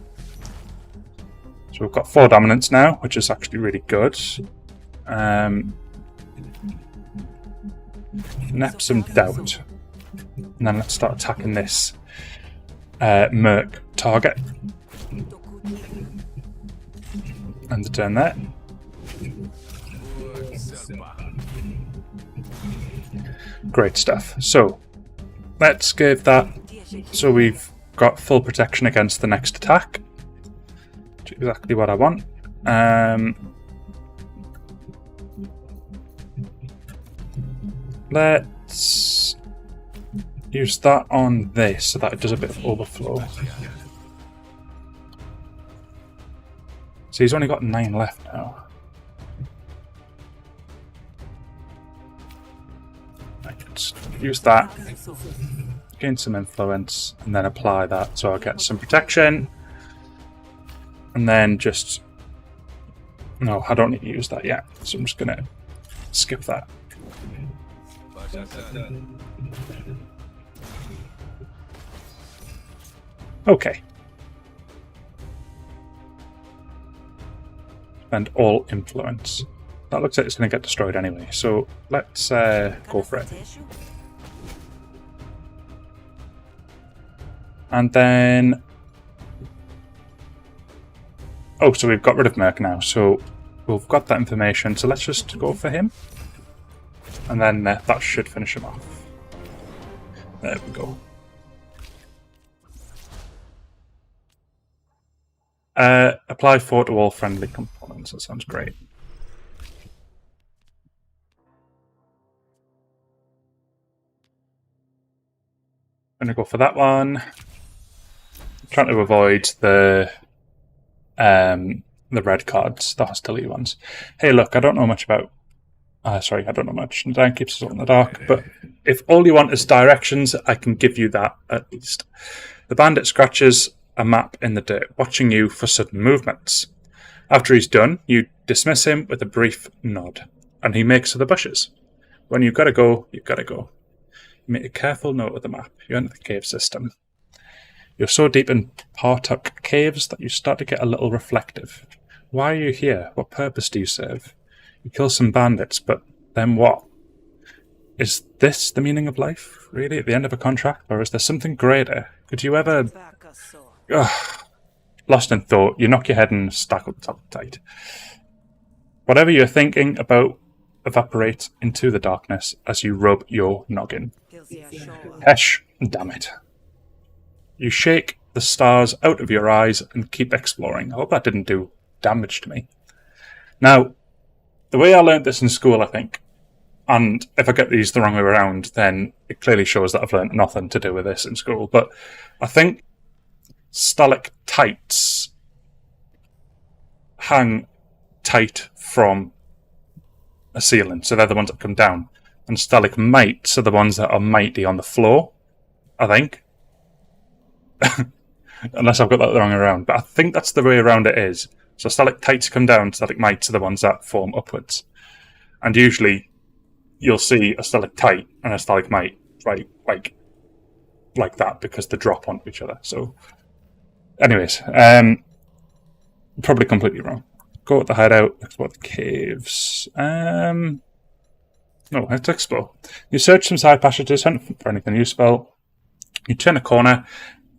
So we've got 4 dominance now, which is actually really good. Nep some doubt. And then let's start attacking this Merc target. And the turn there. Great stuff. So, let's give that... So we've got full protection against the next attack. Which is exactly what I want. Let's use that on this so that it does a bit of overflow. So he's only got 9 left now. Let's use that, gain some influence, and then apply that so I get some protection. And then just... No, I don't need to use that yet, so I'm just going to skip that. Okay. And all influence. That looks like it's going to get destroyed anyway, so let's go for it. And then... Oh, so we've got rid of Merc now, so we've got that information, so let's just go for him. And then that should finish him off. There we go. Apply 4 to all friendly components. That sounds great. I'm going to go for that one. I'm trying to avoid the red cards, the hostility ones. Hey, look, I don't know much about... sorry, I don't know much. Dan keeps us all in the dark, but if all you want is directions, I can give you that at least. The bandit scratches a map in the dirt, watching you for sudden movements. After he's done, you dismiss him with a brief nod, and he makes for the bushes. When you've got to go, you've got to go. You make a careful note of the map. You enter the cave system. You're so deep in Partuck caves that you start to get a little reflective. Why are you here? What purpose do you serve? You kill some bandits, but then what? Is this the meaning of life, really, at the end of a contract? Or is there something greater? Could you ever... Lost in thought, you knock your head and stack up top tight. Whatever you're thinking about evaporates into the darkness as you rub your noggin. Hesh, damn it. You shake the stars out of your eyes and keep exploring. I hope that didn't do damage to me. Now, the way I learned this in school, I think, and if I get these the wrong way around, then it clearly shows that I've learned nothing to do with this in school, but I think stalactites hang tight from a ceiling, so they're the ones that come down, and stalagmites are the ones that are mighty on the floor, I think. Unless I've got that the wrong way around, but I think that's the way around it is. So stalactites come down, stalagmites are the ones that form upwards. And usually you'll see a stalactite and a stalagmite right like that because they drop onto each other. So anyways, probably completely wrong. Go with the hideout, explore the caves. No, let's explore. You search some side passages, hunt for anything useful. You turn a corner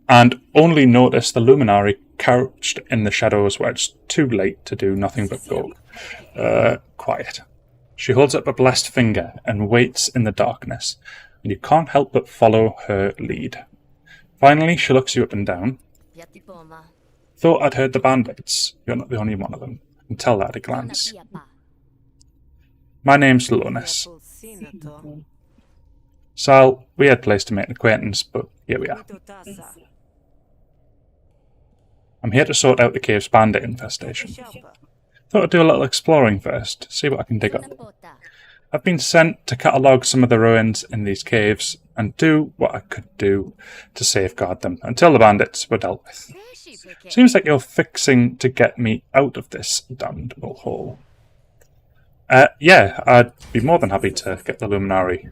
and only notice the luminary crouched in the shadows where it's too late to do nothing but go. Quiet. She holds up a blessed finger and waits in the darkness, and you can't help but follow her lead. Finally, she looks you up and down. Thought I'd heard the bandits. You're not the only one of them. I can tell that at a glance. My name's Lonis. Sal, weird place to make an acquaintance, but here we are. I'm here to sort out the cave's bandit infestation. Thought I'd do a little exploring first, see what I can dig up. I've been sent to catalogue some of the ruins in these caves and do what I could do to safeguard them until the bandits were dealt with. Seems like you're fixing to get me out of this damnable hole. Yeah, I'd be more than happy to get the Luminari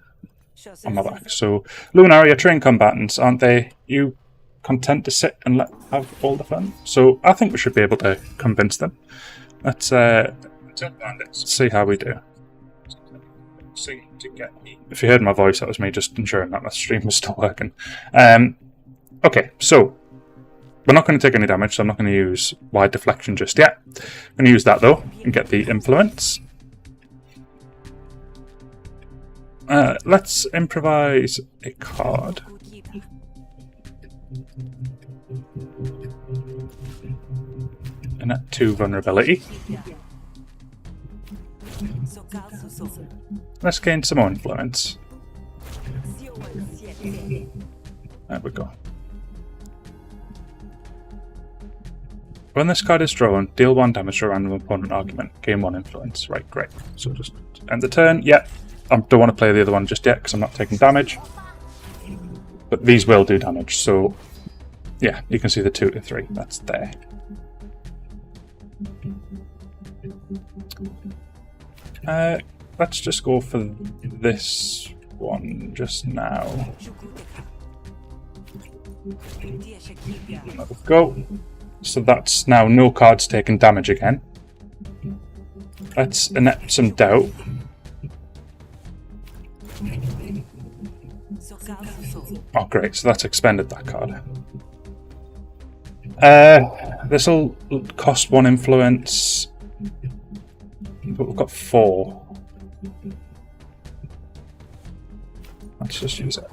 on my back. So, Luminari are trained combatants, aren't they? You content to sit and have all the fun? So, I think we should be able to convince them. Let's see how we do. If you heard my voice, that was me just ensuring that my stream was still working. Okay, so we're not going to take any damage, so I'm not going to use wide deflection just yet. I'm going to use that though and get the influence. Let's improvise a card. And at 2 vulnerability. Let's gain some more influence. There we go. When this card is drawn, deal 1 damage to a random opponent argument. Gain 1 influence. Right, great. So just end the turn. Yep. I don't want to play the other one just yet because I'm not taking damage. But these will do damage, so yeah, you can see the 2 to 3. That's there. Let's just go for this one just now. There we go. So that's now no cards taking damage again. Let's enact some doubt. Oh great, so that's expended that card. This will cost 1 influence, but we've got 4. Let's just use it.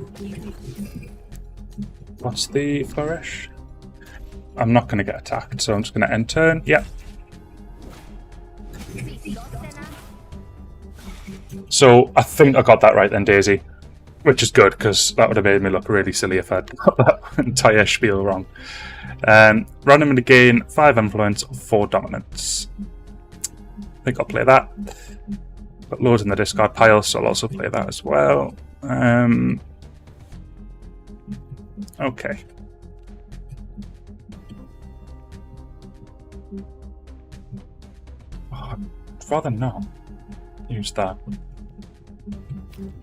What's the flourish? I'm not going to get attacked, so I'm just going to end turn. Yeah. So I think I got that right then, Daisy. Which is good, because that would have made me look really silly if I'd got that entire spiel wrong. Randomly gain 5 influence, 4 dominance. I think I'll play that. Got loads in the discard pile, so I'll also play that as well. Okay. Oh, I'd rather not use that.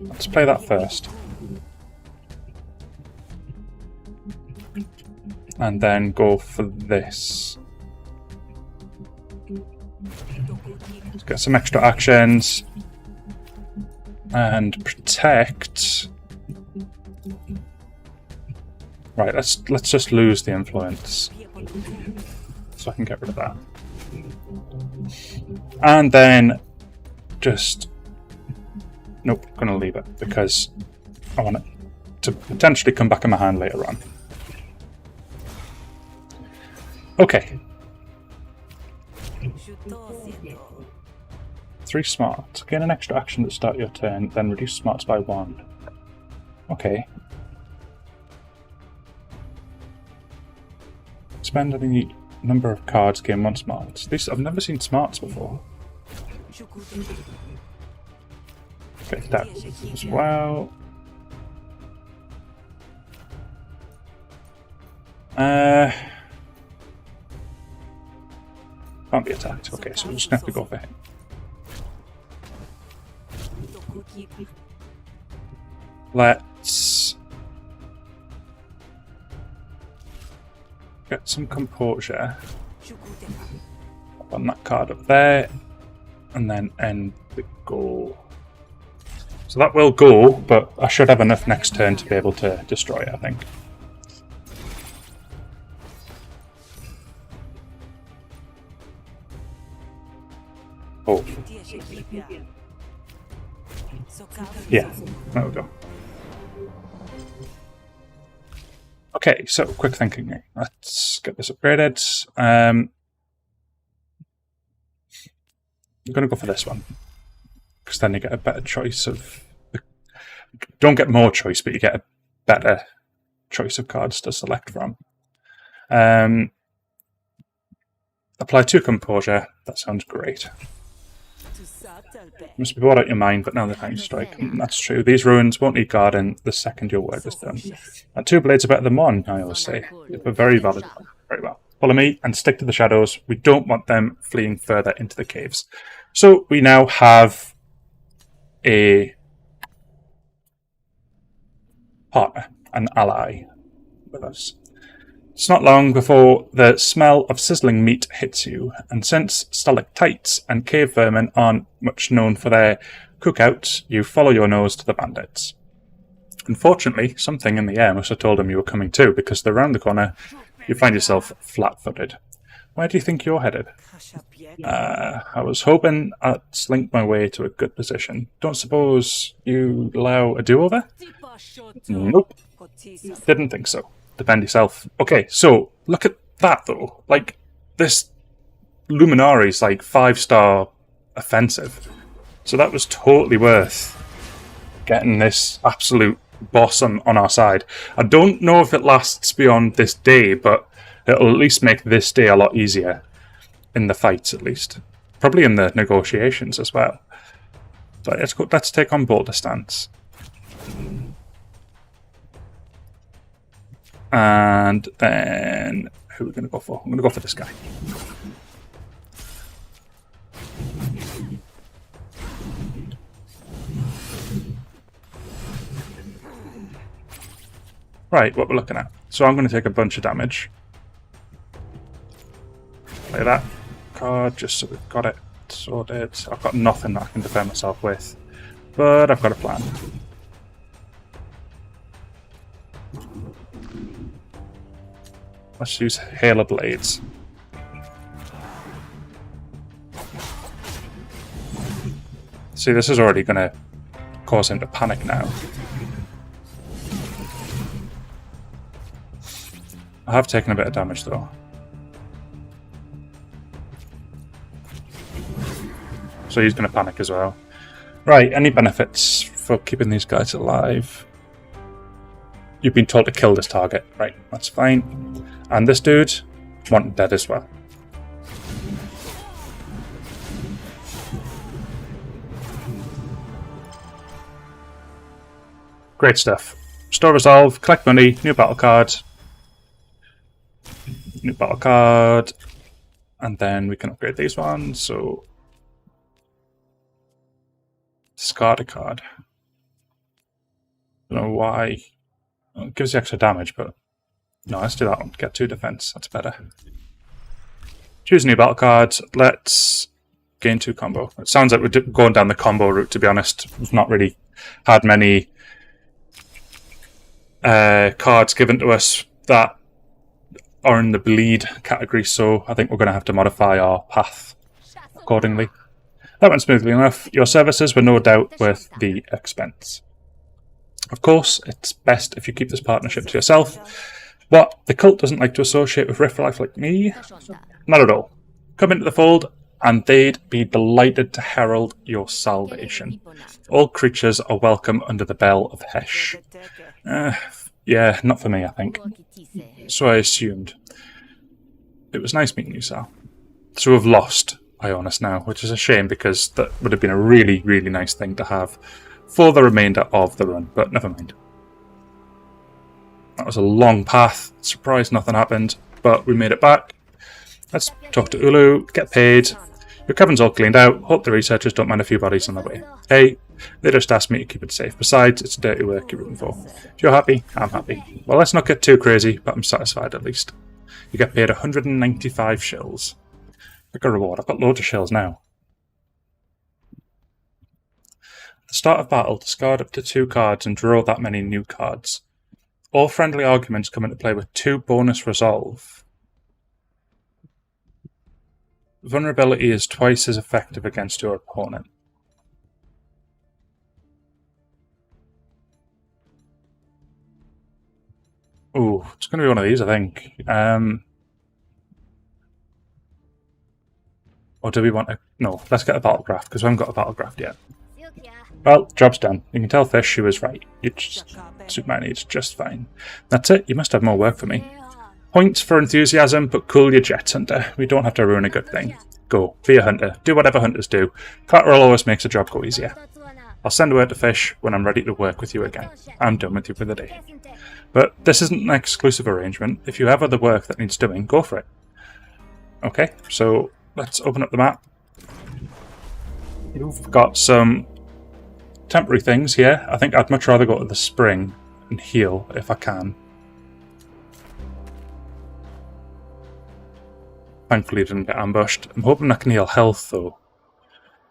Let's play that first. And then go for this. Let's get some extra actions. And protect. Right, let's just lose the influence. So I can get rid of that. And then just... Nope, I'm going to leave it because I want it to potentially come back in my hand later on. Okay. 3 smart. Gain an extra action to start your turn, then reduce smarts by 1. Okay. Spend any number of cards, gain 1 smart. I've never seen smarts before. Okay, that as well. Can't be attacked. Okay, so we're just going to have to go for him. Let's get some composure on that card up there, and then end the go. So that will go, but I should have enough next turn to be able to destroy it, I think. Oh. Yeah, there we go. Okay, so quick thinking. Let's get this upgraded. I'm going to go for this one, because then you get a better choice of... Don't get more choice, but you get a better choice of cards to select from. Apply 2 composure. That sounds great. Must be bored out your mind, but now the time to strike. That's true. These ruins won't need guarding the second your work is done. And 2 blades are better than 1, I always say. But very valid. Very well. Follow me and stick to the shadows. We don't want them fleeing further into the caves. So we now have a partner, an ally with us. It's not long before the smell of sizzling meat hits you, and since stalactites and cave vermin aren't much known for their cookouts, you follow your nose to the bandits. Unfortunately, something in the air must have told them you were coming too, because around the corner you find yourself flat-footed. Where do you think you're headed? I was hoping I'd slink my way to a good position. Don't suppose you'd allow a do-over? Nope. Didn't think so. Defend yourself. Okay, so look at that though. Like, this Luminari's like 5-star offensive. So that was totally worth getting this absolute boss on our side. I don't know if it lasts beyond this day, but it'll at least make this day a lot easier. In the fights, at least. Probably in the negotiations as well. So let's take on Boulder Stance. And then, who are we going to go for? I'm going to go for this guy. Right, what we're looking at. So I'm going to take a bunch of damage. Play that card just so we've got it sorted. I've got nothing that I can defend myself with, but I've got a plan. Let's use Hail of Blades. See, this is already going to cause him to panic now. I have taken a bit of damage though. so he's going to panic as well. Right, any benefits for keeping these guys alive? You've been told to kill this target. Right, that's fine. And this dude, wanted dead as well. Great stuff. Store resolve, collect money, new battle card. New battle card. And then we can upgrade these ones, so... discard a card. Don't know why. Well, it gives you extra damage, but... no, let's do that one. Get 2 defense, that's better. Choose a new battle card. Let's gain 2 combo. It sounds like we're going down the combo route, to be honest. We've not really had many cards given to us that are in the bleed category, so I think we're going to have to modify our path accordingly. That went smoothly enough. Your services were no doubt worth the expense. Of course, it's best if you keep this partnership to yourself. What? The cult doesn't like to associate with riffraff like me? Not at all. Come into the fold, and they'd be delighted to herald your salvation. All creatures are welcome under the Bell of Hesh. Yeah, not for me, I think. So I assumed. It was nice meeting you, Sal. So we've lost Ionis now, which is a shame because that would have been a really, really nice thing to have for the remainder of the run, but never mind. That was a long path. Surprised nothing happened, but we made it back. Let's talk to Ulu, get paid. Your cabin's all cleaned out. Hope the researchers don't mind a few bodies on the way. Hey, they just asked me to keep it safe. Besides, it's dirty work you're rooting for. If you're happy, I'm happy. Well, let's not get too crazy, but I'm satisfied at least. You get paid 195 shills. Big a reward. I've got loads of shills now. At the start of battle, discard up to 2 cards and draw that many new cards. All friendly arguments come into play with 2 bonus resolve. Vulnerability is twice as effective against your opponent. Ooh, it's going to be one of these, I think. Or do we want to... no, let's get a battlecraft, because we haven't got a battlecraft yet. Well, job's done. You can tell Fish she was right. You just suit my needs just fine. That's it, you must have more work for me. Points for enthusiasm, but cool your jets, Hunter. We don't have to ruin a good thing. Go, be a hunter. Do whatever hunters do. Collateral always makes a job go easier. I'll send word to Fish when I'm ready to work with you again. I'm done with you for the day. But this isn't an exclusive arrangement. If you have other work that needs doing, go for it. Okay, so let's open up the map. You've got some temporary things here. I think I'd much rather go to the spring and heal if I can. Thankfully I didn't get ambushed. I'm hoping I can heal health though.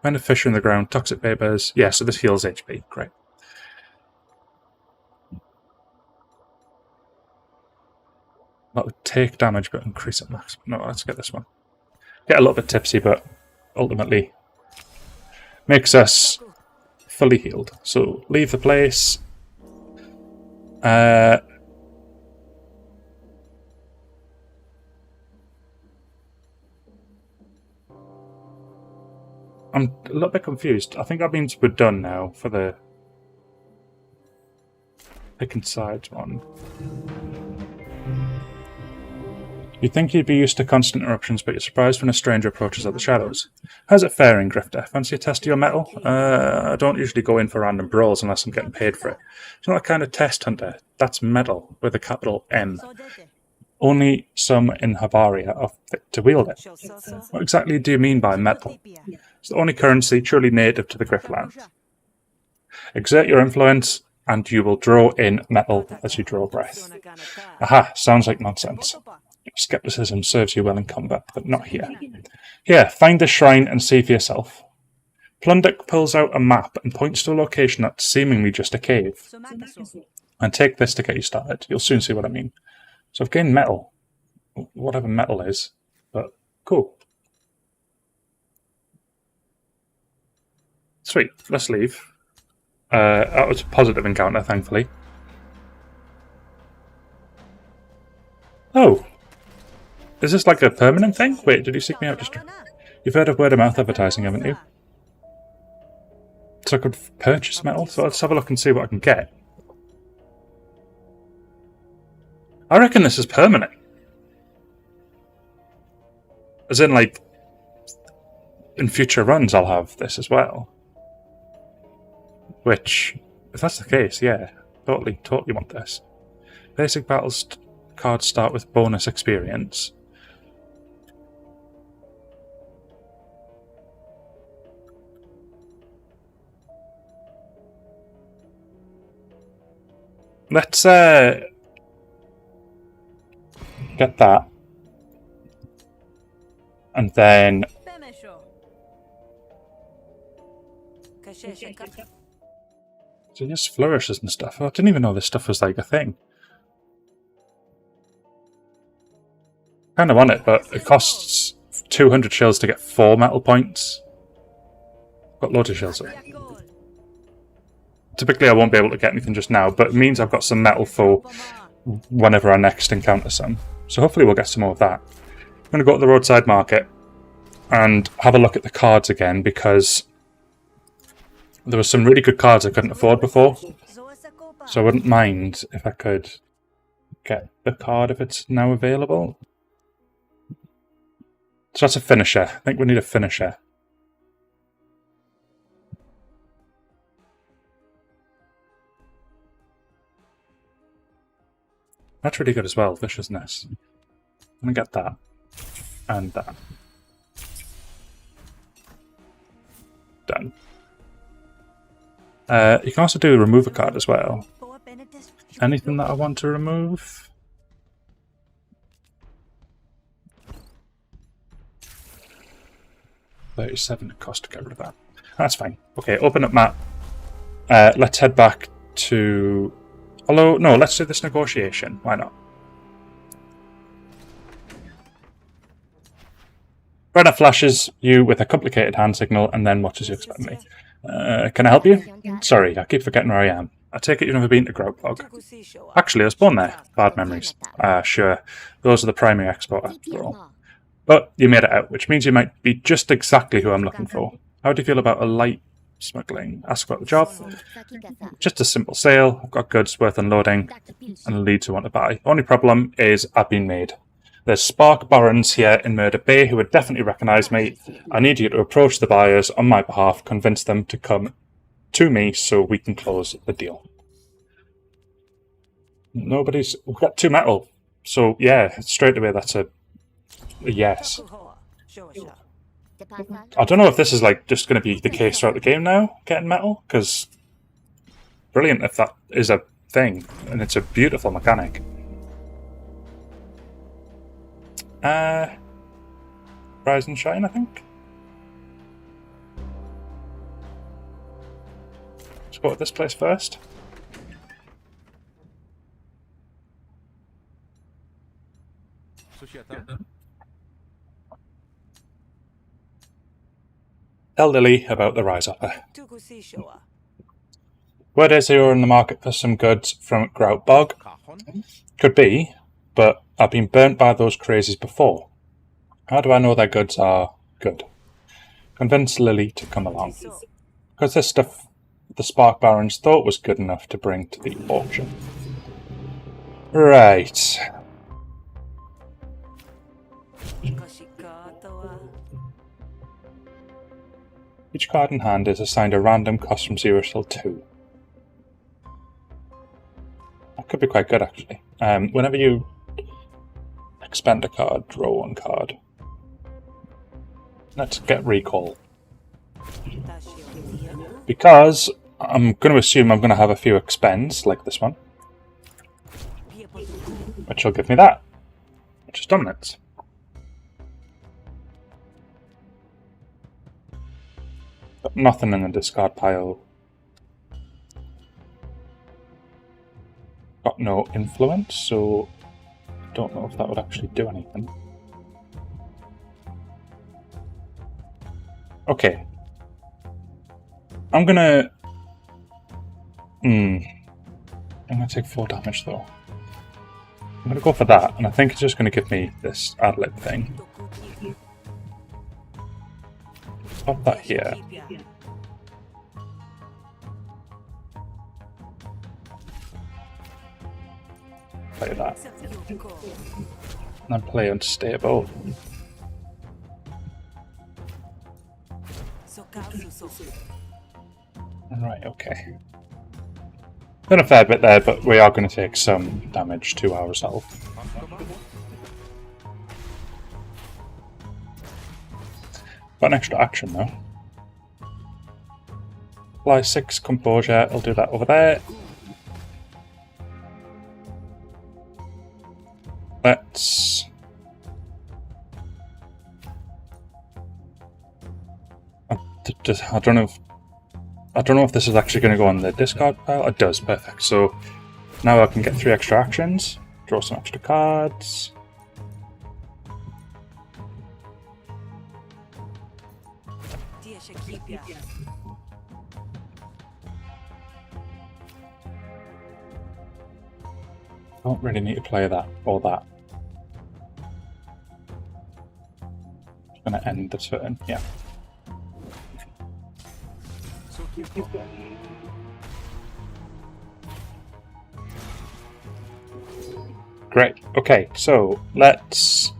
When a fish in the ground, toxic vapors. Yeah, so this heals HP. Great. That would take damage but increase it max. No, let's get this one. Get a little bit tipsy, but ultimately makes us fully healed. So leave the place. I'm a little bit confused. I think that means we're done now for the picking sides one. You'd think you'd be used to constant interruptions, but you're surprised when a stranger approaches out the shadows. How's it faring, Grifter? Fancy a test of your mettle? I don't usually go in for random brawls unless I'm getting paid for it. It's not that kind of test, Hunter. That's metal, with a capital M. Only some in Habaria are fit to wield it. What exactly do you mean by metal? It's the only currency truly native to the Griftlands. Exert your influence, and you will draw in metal as you draw breath. Aha, sounds like nonsense. Skepticism serves you well in combat, but not here. Here, find this shrine and see for yourself. Plunduk pulls out a map and points to a location that's seemingly just a cave. And take this to get you started. You'll soon see what I mean. So I've gained metal. Whatever metal is. But cool. Sweet. Let's leave. That was a positive encounter, thankfully. Oh. Is this like a permanent thing? Wait, did you seek me out just... You've heard of word-of-mouth advertising, haven't you? So I could purchase metal, so let's have a look and see what I can get. I reckon this is permanent. As in, like, in future runs I'll have this as well. Which, if that's the case, yeah, totally want this. Basic battles cards start with bonus experience. Let's get that. And then so just flourishes and stuff. I didn't even know this stuff was like a thing. Kind of want it, but it costs 200 shells to get 4 metal points. Got loads of shells. Typically I won't be able to get anything just now, but it means I've got some metal for whenever I next encounter some. So hopefully we'll get some more of that. I'm going to go to the roadside market and have a look at the cards again, because there were some really good cards I couldn't afford before. So I wouldn't mind if I could get the card if it's now available. So that's a finisher. I think we need a finisher. That's really good as well, Viciousness. I'm going to get that. And that. Done. You can also do remove a card as well. Anything that I want to remove? $37 cost to get rid of that. That's fine. Okay, open up map. Let's head back to... Although, no, let's do this negotiation. Why not? Brenna flashes you with a complicated hand signal and then watches you expect me. Can I help you? Sorry, I keep forgetting where I am. I take it you've never been to Griftlands. Actually, I was born there. Bad memories. Sure. Those are the primary export after all. But you made it out, which means you might be just exactly who I'm looking for. How do you feel about a light smuggling? Ask about the job. Just a simple sale. I've got goods worth unloading and leads who want to buy. Only problem is I've been made. There's Spark Barons here in Murder Bay who would definitely recognise me. I need you to approach the buyers on my behalf, convince them to come to me so we can close the deal. We've got 2 metal. So yeah, straight away that's a yes. I don't know if this is like just going to be the case throughout the game now, getting metal, because brilliant if that is a thing, and it's a beautiful mechanic. Rise and Shine, I think. Let's go to this place first. Tell Lily about the Rise offer. Word is you're in the market for some goods from Groutbog. Could be, but I've been burnt by those crazies before. How do I know their goods are good? Convince Lily to come along. Because this stuff the Spark Barons thought was good enough to bring to the auction. Right. Each card in hand is assigned a random cost from 0 till 2. That could be quite good, actually. Whenever you expend a card, draw 1 card. Let's get recall. Because I'm going to assume I'm going to have a few expends, like this one. Which will give me that. Which is dominance. Got nothing in the discard pile. Got no influence, so I don't know if that would actually do anything. Okay. I'm gonna take 4 damage though. I'm gonna go for that, and I think it's just gonna give me this ad-lib thing. Pop that here. play that. And then play Unstable. Right, okay. Done a fair bit there, but we are going to take some damage to ourselves. Got an extra action though. Apply 6 composure, I'll do that over there. Let's... I don't know if this is actually going to go on the discard pile. It does, perfect. So now I can get 3 extra actions, draw some extra cards. Don't really need to play that or that. I'm going to end the turn, yeah. Great, okay, so let's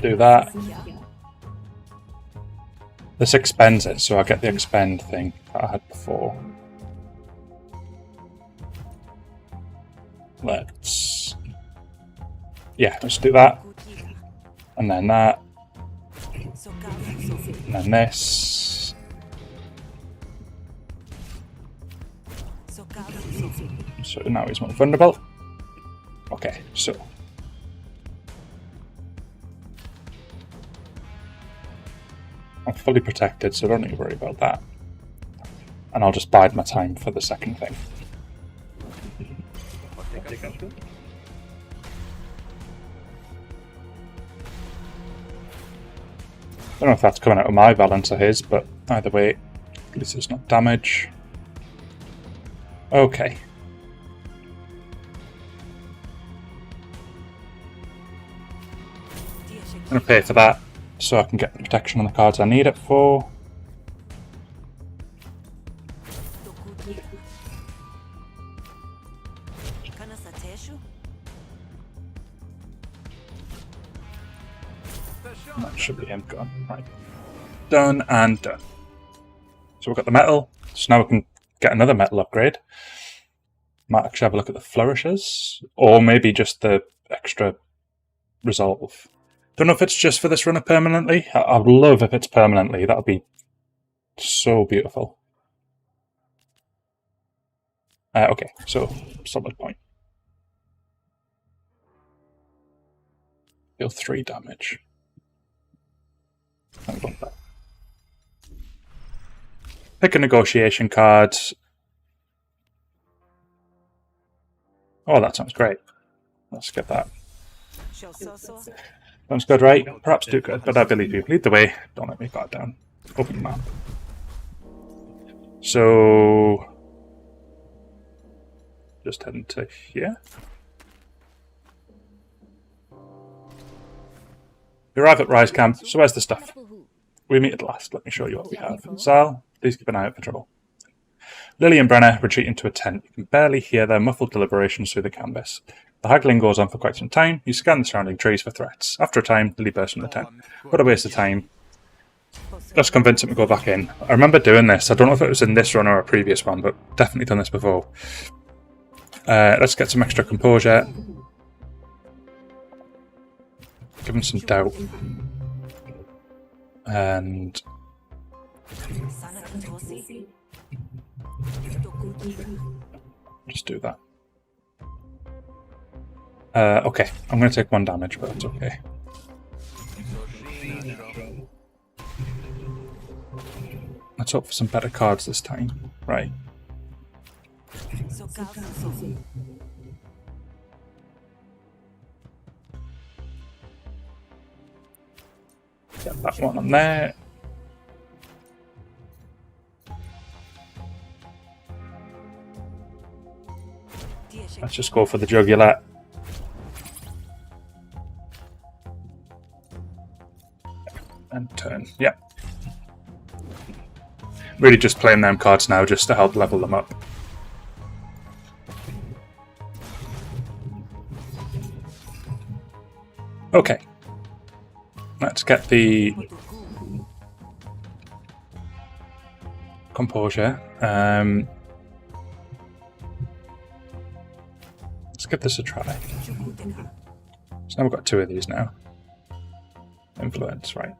do that. This expends it, so I get the expend thing that I had before. Let's do that, and then that, and then this. So now he's more vulnerable. Okay, so I'm fully protected, so I don't need to worry about that. And I'll just bide my time for the second thing. I don't know if that's coming out of my balance or his, but either way, at least it's not damage. Okay. I'm going to pay for that so I can get the protection on the cards I need it for. That should be him gone. Right. Done and done. So we've got the metal, so now we can get another metal upgrade. Might actually have a look at the flourishes, or maybe just the extra resolve. Don't know if it's just for this runner permanently. I would love if it's permanently. That would be so beautiful. Okay, so solid point. Deal 3 damage. I want that. Pick a negotiation card. Oh, that sounds great. Let's get that. Sounds good, right? Perhaps too good, but I believe you. Lead the way. Don't let me guard down. Open the map. So, just heading to here. We arrive at Rise Camp. So where's the stuff? We meet at last. Let me show you what we have. Sal, please keep an eye out for trouble. Lily and Brenna retreat into a tent. You can barely hear their muffled deliberations through the canvas. The haggling goes on for quite some time. You scan the surrounding trees for threats. After a time, Lily bursts from the tent. What a waste of time. Let's convince him to go back in. I remember doing this. I don't know if it was in this run or a previous one, but definitely done this before. Let's get some extra composure. Give him some doubt. And just do that. Okay, I'm going to take 1 damage, but that's okay. Let's hope for some better cards this time. Right. Get that one on there. Let's just go for the jugular. And turn. Yeah. Really just playing them cards now just to help level them up. Okay. Let's get the composure. Let's give this a try. So now we've got 2 of these now. Influence, right.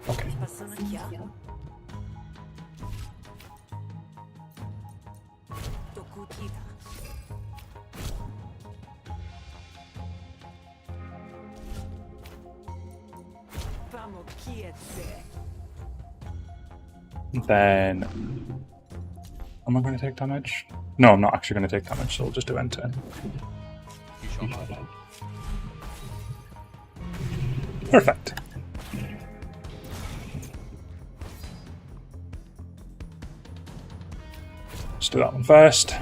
Okay. Then, am I going to take damage? No, I'm not actually going to take damage, so we'll just do end turn. Perfect. Let's do that one first.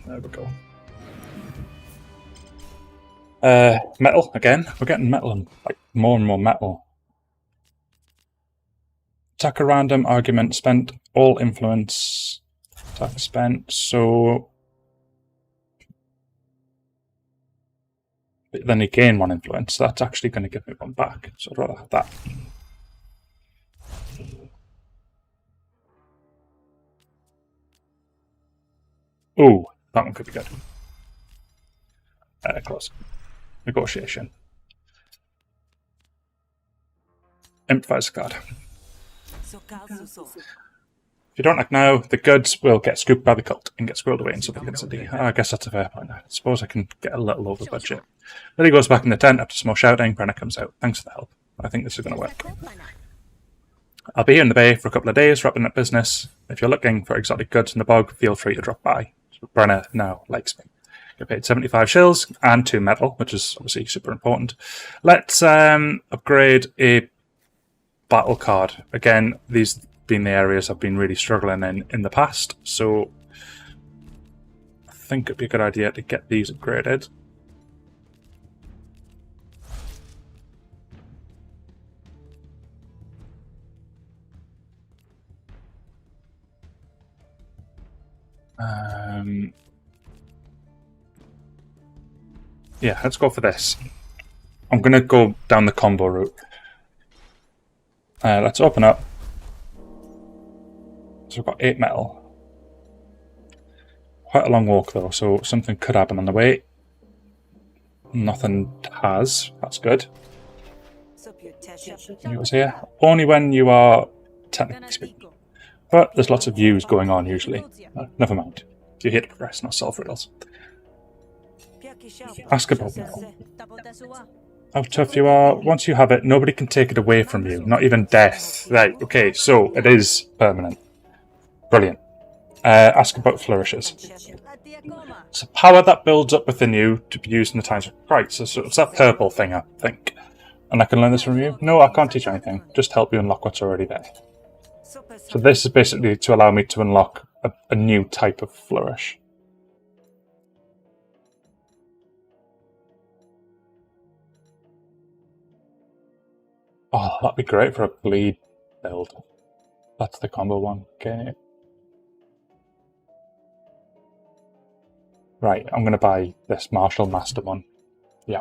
There we go. Metal again. We're getting metal and like more and more metal. Attack a random argument spent. All influence. Attack spent. So then you gain 1 influence. So that's actually going to give me 1 back. So I'd rather have that. Ooh, that one could be good. Close. Negotiation. Improvise card. If you don't act now, the goods will get scooped by the cult and get squirreled away in something city. I guess that's a fair point. I suppose I can get a little over budget. Then he goes back in the tent after some more shouting. Brenna comes out. Thanks for the help. I think this is going to work. I'll be here in the bay for a couple of days, wrapping up business. If you're looking for exotic goods in the bog, feel free to drop by. So Brenna now likes me. Get paid 75 shills and 2 metal, which is obviously super important. Let's upgrade a battle card. Again, these been the areas I've been really struggling in the past, so I think it'd be a good idea to get these upgraded. Yeah, let's go for this. I'm going to go down the combo route. Let's open up. So we've got 8 metal. Quite a long walk though, so something could happen on the way. Nothing has. That's good. What's here? Only when you are technically speaking. But there's lots of views going on usually. Never mind. You're here to progress, not solve riddles. Ask about metal. How tough you are. Once you have it, nobody can take it away from you. Not even death. Right, okay, so it is permanent. Brilliant. Ask about flourishes. It's a power that builds up within you to be used in the times of... Right, so it's that purple thing, I think. And I can learn this from you? No, I can't teach anything. Just help you unlock what's already there. So this is basically to allow me to unlock a new type of flourish. Oh, that'd be great for a bleed build. That's the combo one. Okay. Right, I'm going to buy this Martial Master one. Yeah.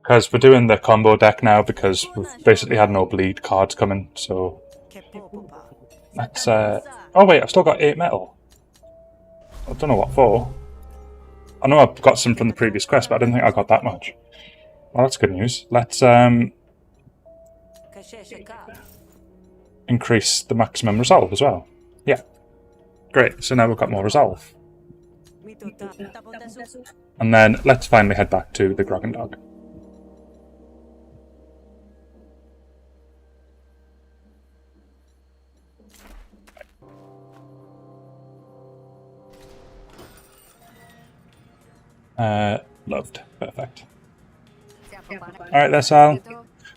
Because we're doing the combo deck now because we've basically had no bleed cards coming, so... Let's, oh wait, I've still got 8 metal. I don't know what for. I know I've got some from the previous quest, but I didn't think I got that much. Well, that's good news. Let's, increase the maximum resolve as well. Yeah. Great, so now we've got more resolve. And then let's finally head back to the Grog and Dog. Loved. Perfect. Alright there, Sal.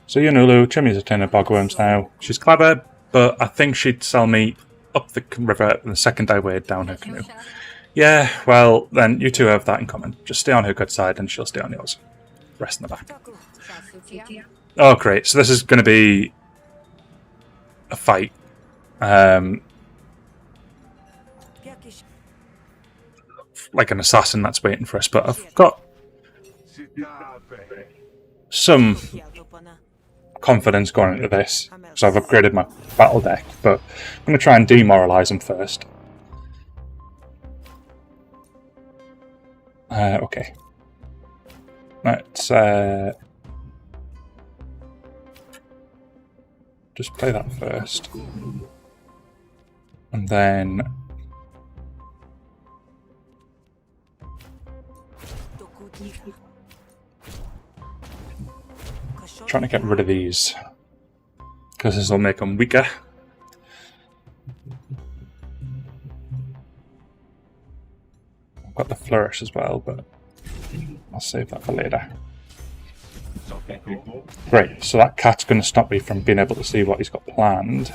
So you're Nulu, Chimmy's a tin of bogworms now. She's clever, but I think she'd sell me up the river the second I weighed down her canoe. Yeah, well, then you two have that in common. Just stay on her good side and she'll stay on yours. Rest in the back. Oh, great. So this is going to be a fight. Like an assassin that's waiting for us, but I've got some confidence going into this, so I've upgraded my battle deck, but I'm going to try and demoralise him first. Okay. Let's just play that first. And then trying to get rid of these, because this will make them weaker. I've got the flourish as well, but I'll save that for later. Great, so that cat's going to stop me from being able to see what he's got planned.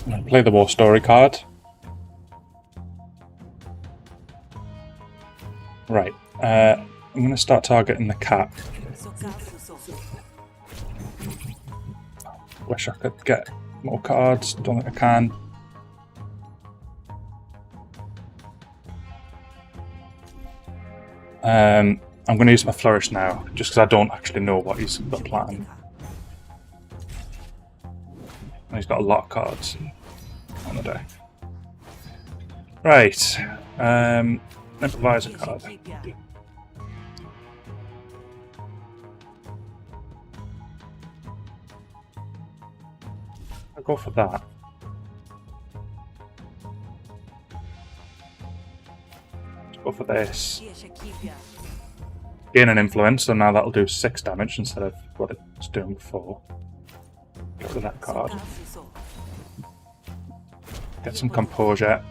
I'm going to play the War Story card. Right, I'm going to start targeting the cat. Wish I could get more cards, don't think I can. I'm going to use my flourish now, just because I don't actually know what he's got planned. And he's got a lot of cards on the deck. Right, improvise a card. I'll go for that. Let's go for this. Gain an influence, so now that'll do 6 damage instead of what it was doing before. Get rid of that card. Get some composure.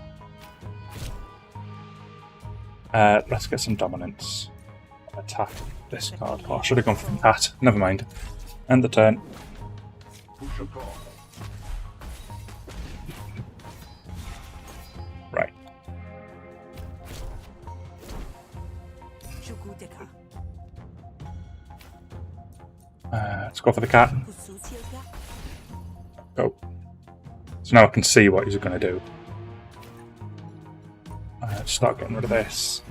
Let's get some dominance. Attack this card. Oh, I should have gone for the cat. Never mind. End the turn. Right. Let's go for the cat. Go. So now I can see what he's going to do. Start getting rid of this.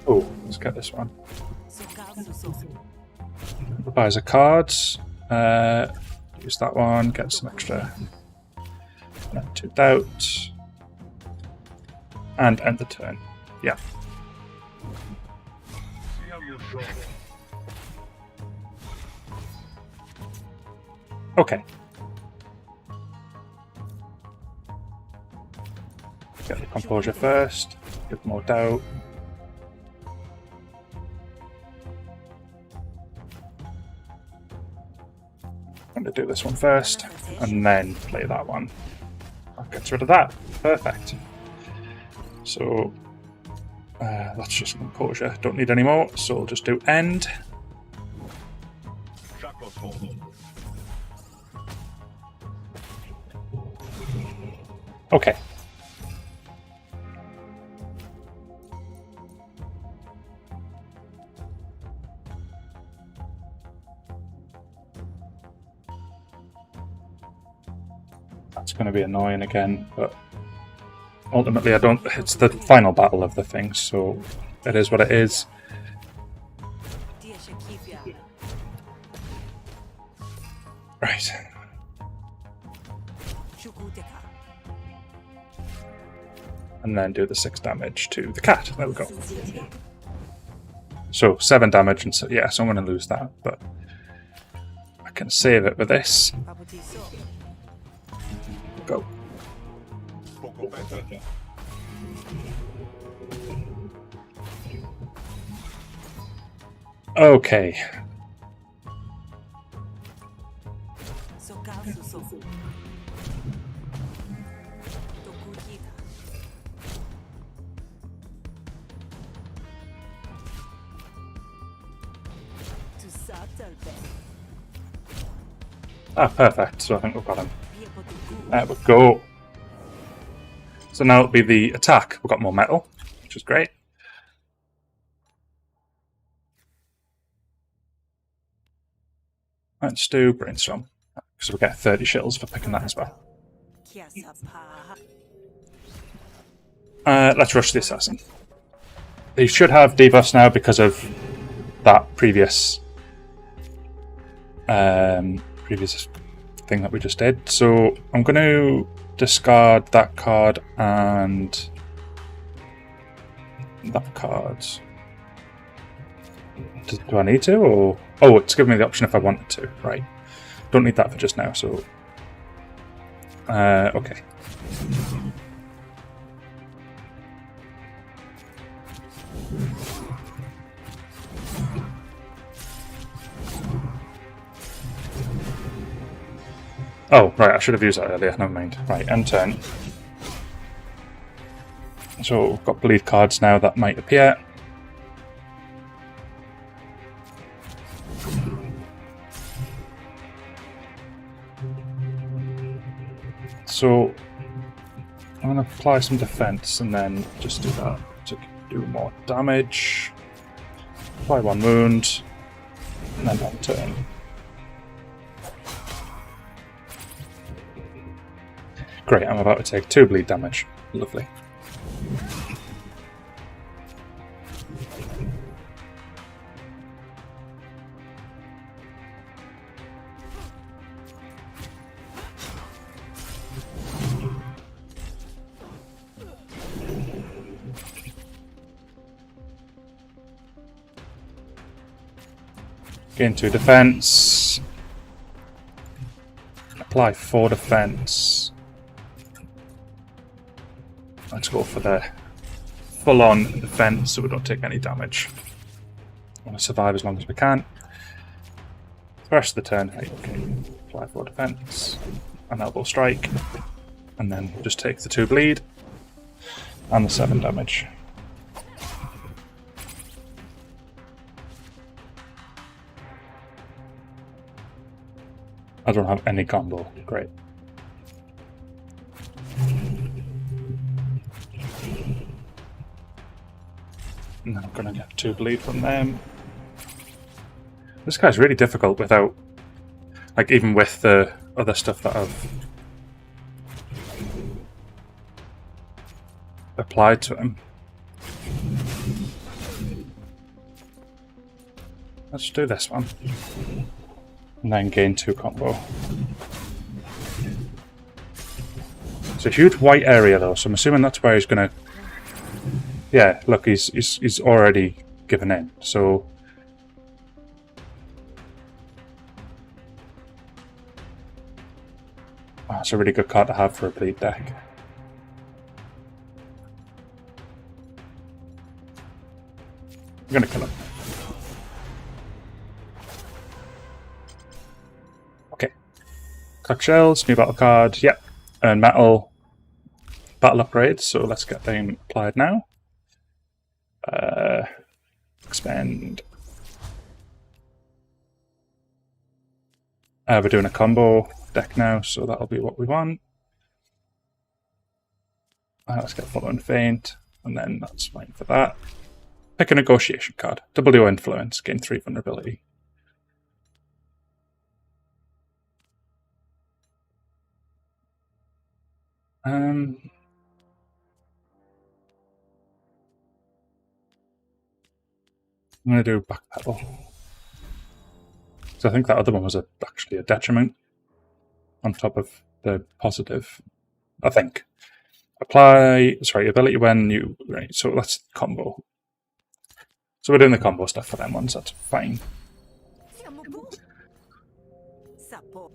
Oh, let's get this one. Buys a cards. Use that one. Get some extra. To doubt. And end the turn. Yeah. Okay. Get the composure first. Give more doubt. I'm going to do this one first, and then play that one. That gets rid of that. Perfect. So that's just composure. Don't need any more, so we'll just do end. Okay. That's going to be annoying again, but ultimately I don't. It's the final battle of the thing, so it is what it is. Right. And then do the 6 damage to the cat. There we go. So 7 damage, and so yeah, so I'm going to lose that, but I can save it with this. Go. Okay. Ah, perfect. So I think we've got him. There we go. So now it'll be the attack. We've got more metal, which is great. Let's do brainstorm, because we get 30 shittles for picking that as well. Let's rush the assassin. He should have debuffs now because of that previous thing that we just did. So I'm going to discard that card and that card. Do I need to? Or oh, it's giving me the option if I wanted to. Right. Don't need that for just now. So okay. Oh, right, I should have used that earlier, never mind. Right, end turn. So we've got bleed cards now that might appear. So I'm going to apply some defense and then just do that to do more damage. Apply 1 wound, and then end turn. Great, I'm about to take 2 bleed damage. Lovely. Gain 2 defense. Apply 4 defense. Let's go for the full-on defense so we don't take any damage. I want to survive as long as we can. The rest of the turn, right, okay. Apply 4 defense, an elbow strike, and then just take the 2 bleed and the 7 damage. I don't have any combo. Great. And then I'm going to get 2 bleed from them. This guy's really difficult without, like, even with the other stuff that I've applied to him. Let's do this one. And then gain 2 combo. It's a huge white area though, so I'm assuming that's where he's going to... Yeah, look, he's already given in, so... Oh, it's a really good card to have for a bleed deck. I'm going to kill him. Okay. Collect shells, new battle card, yep. Earn metal. Battle upgrades, so let's get them applied now. Expand. We're doing a combo deck now, so that'll be what we want. Let's get Follow and Feint, and then that's fine for that. Pick a negotiation card. Double your influence, gain 3 vulnerability. I'm going to do backpedal. So I think that other one was actually a detriment on top of the positive. I think. Apply, sorry, ability when you, right, so that's combo. So we're doing the combo stuff for them ones, that's fine.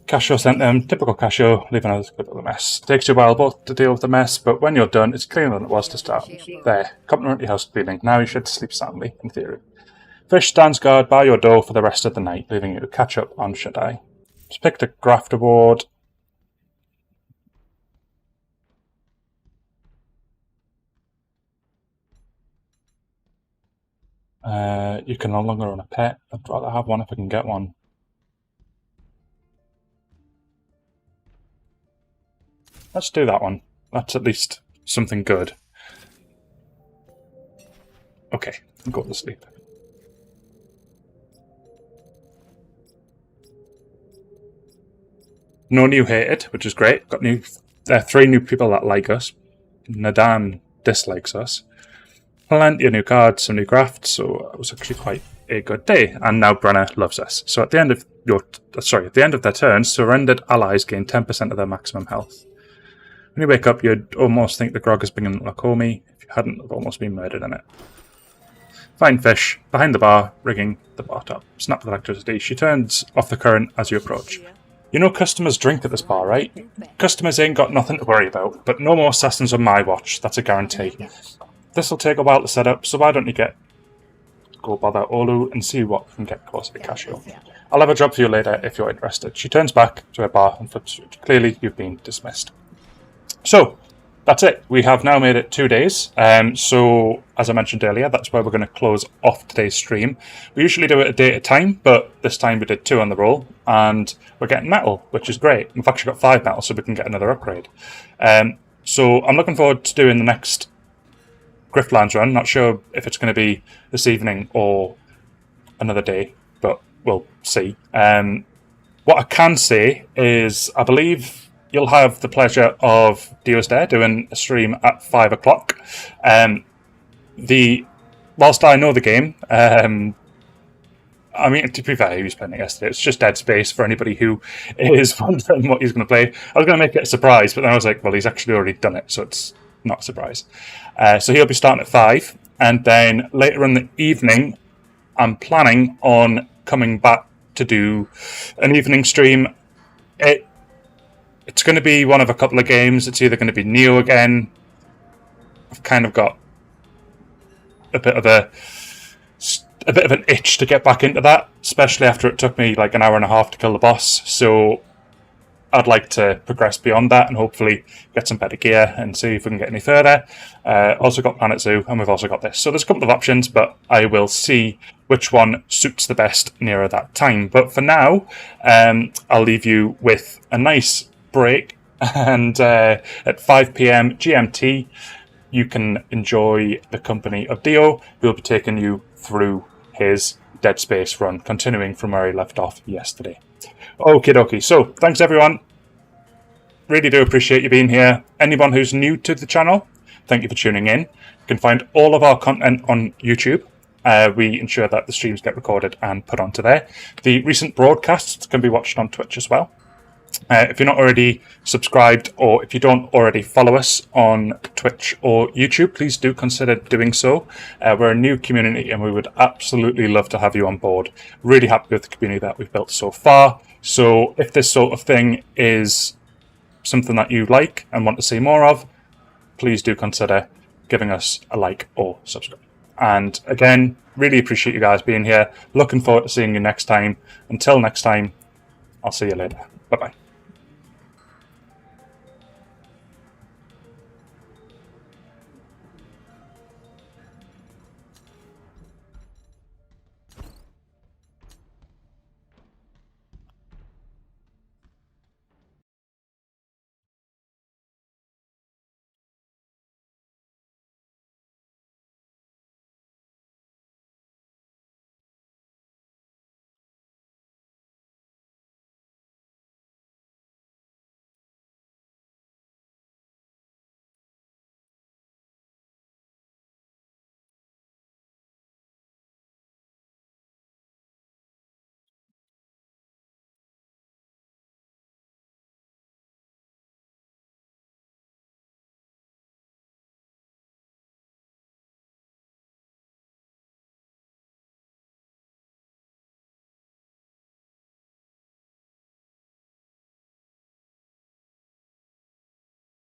Casio sent them, typical Casio, leaving us good with the mess. Takes you a while both to deal with the mess, but when you're done, it's cleaner than it was to start. There, complimentary house cleaning. Now you should sleep soundly, in theory. Fish stands guard by your door for the rest of the night, leaving you to catch up on shut-eye. Just pick the Graft Award. You can no longer own a pet. I'd rather have one if I can get one. Let's do that one. That's at least something good. Okay, I'll go to sleep. No new hated, which is great. Got 3 new people that like us. Nadan dislikes us. Plenty of new cards, some new crafts, so it was actually quite a good day. And now Brenna loves us. So at the end of their turn, surrendered allies gain 10% of their maximum health. When you wake up, you'd almost think the grog has been in Lakomi. If you hadn't, you've almost been murdered in it. Find fish behind the bar, rigging the bar top. Snap with electricity. She turns off the current as you approach. You know customers drink at this bar, right? Customers ain't got nothing to worry about, but no more assassins on my watch, that's a guarantee. This'll take a while to set up, so why don't you go bother Olu and see what we can get closer to Casio. I'll have a job for you later if you're interested. She turns back to her bar and flips switch. Clearly, you've been dismissed. So, that's it. We have now made it 2 days. So, as I mentioned earlier, that's where we're going to close off today's stream. We usually do it a day at a time, but this time we did 2 on the roll, and we're getting metal, which is great. We've actually got 5 metal, so we can get another upgrade. So, I'm looking forward to doing the next Griftlands run. Not sure if it's going to be this evening or another day, but we'll see. What I can say is, I believe you'll have the pleasure of Dio's there doing a stream at 5 o'clock. Whilst I know the game, I mean, to be fair, he was playing it yesterday. It's just Dead Space for anybody who is wondering what he's going to play. I was going to make it a surprise, but then I was like, well, he's actually already done it, so it's not a surprise. So he'll be starting at 5, and then later in the evening, I'm planning on coming back to do an evening stream. It's going to be one of a couple of games. It's either going to be Neo again. I've kind of got a bit of an itch to get back into that, especially after it took me like an hour and a half to kill the boss. So I'd like to progress beyond that and hopefully get some better gear and see if we can get any further. Also got Planet Zoo, and we've also got this. So there's a couple of options, but I will see which one suits the best nearer that time. But for now, I'll leave you with a nice break, and at 5 PM GMT you can enjoy the company of Dio, who will be taking you through his Dead Space run, continuing from where he left off yesterday. Okie dokie, so thanks everyone, really do appreciate you being here. Anyone who's new to the channel, thank you for tuning in. You can find all of our content on YouTube. We ensure that the streams get recorded and put onto there. The recent broadcasts can be watched on Twitch as well. If you're not already subscribed, or if you don't already follow us on Twitch or YouTube, please do consider doing so. We're a new community and we would absolutely love to have you on board. Really happy with the community that we've built so far. So if this sort of thing is something that you like and want to see more of, please do consider giving us a like or subscribe. And again, really appreciate you guys being here. Looking forward to seeing you next time. Until next time, I'll see you later. Bye-bye.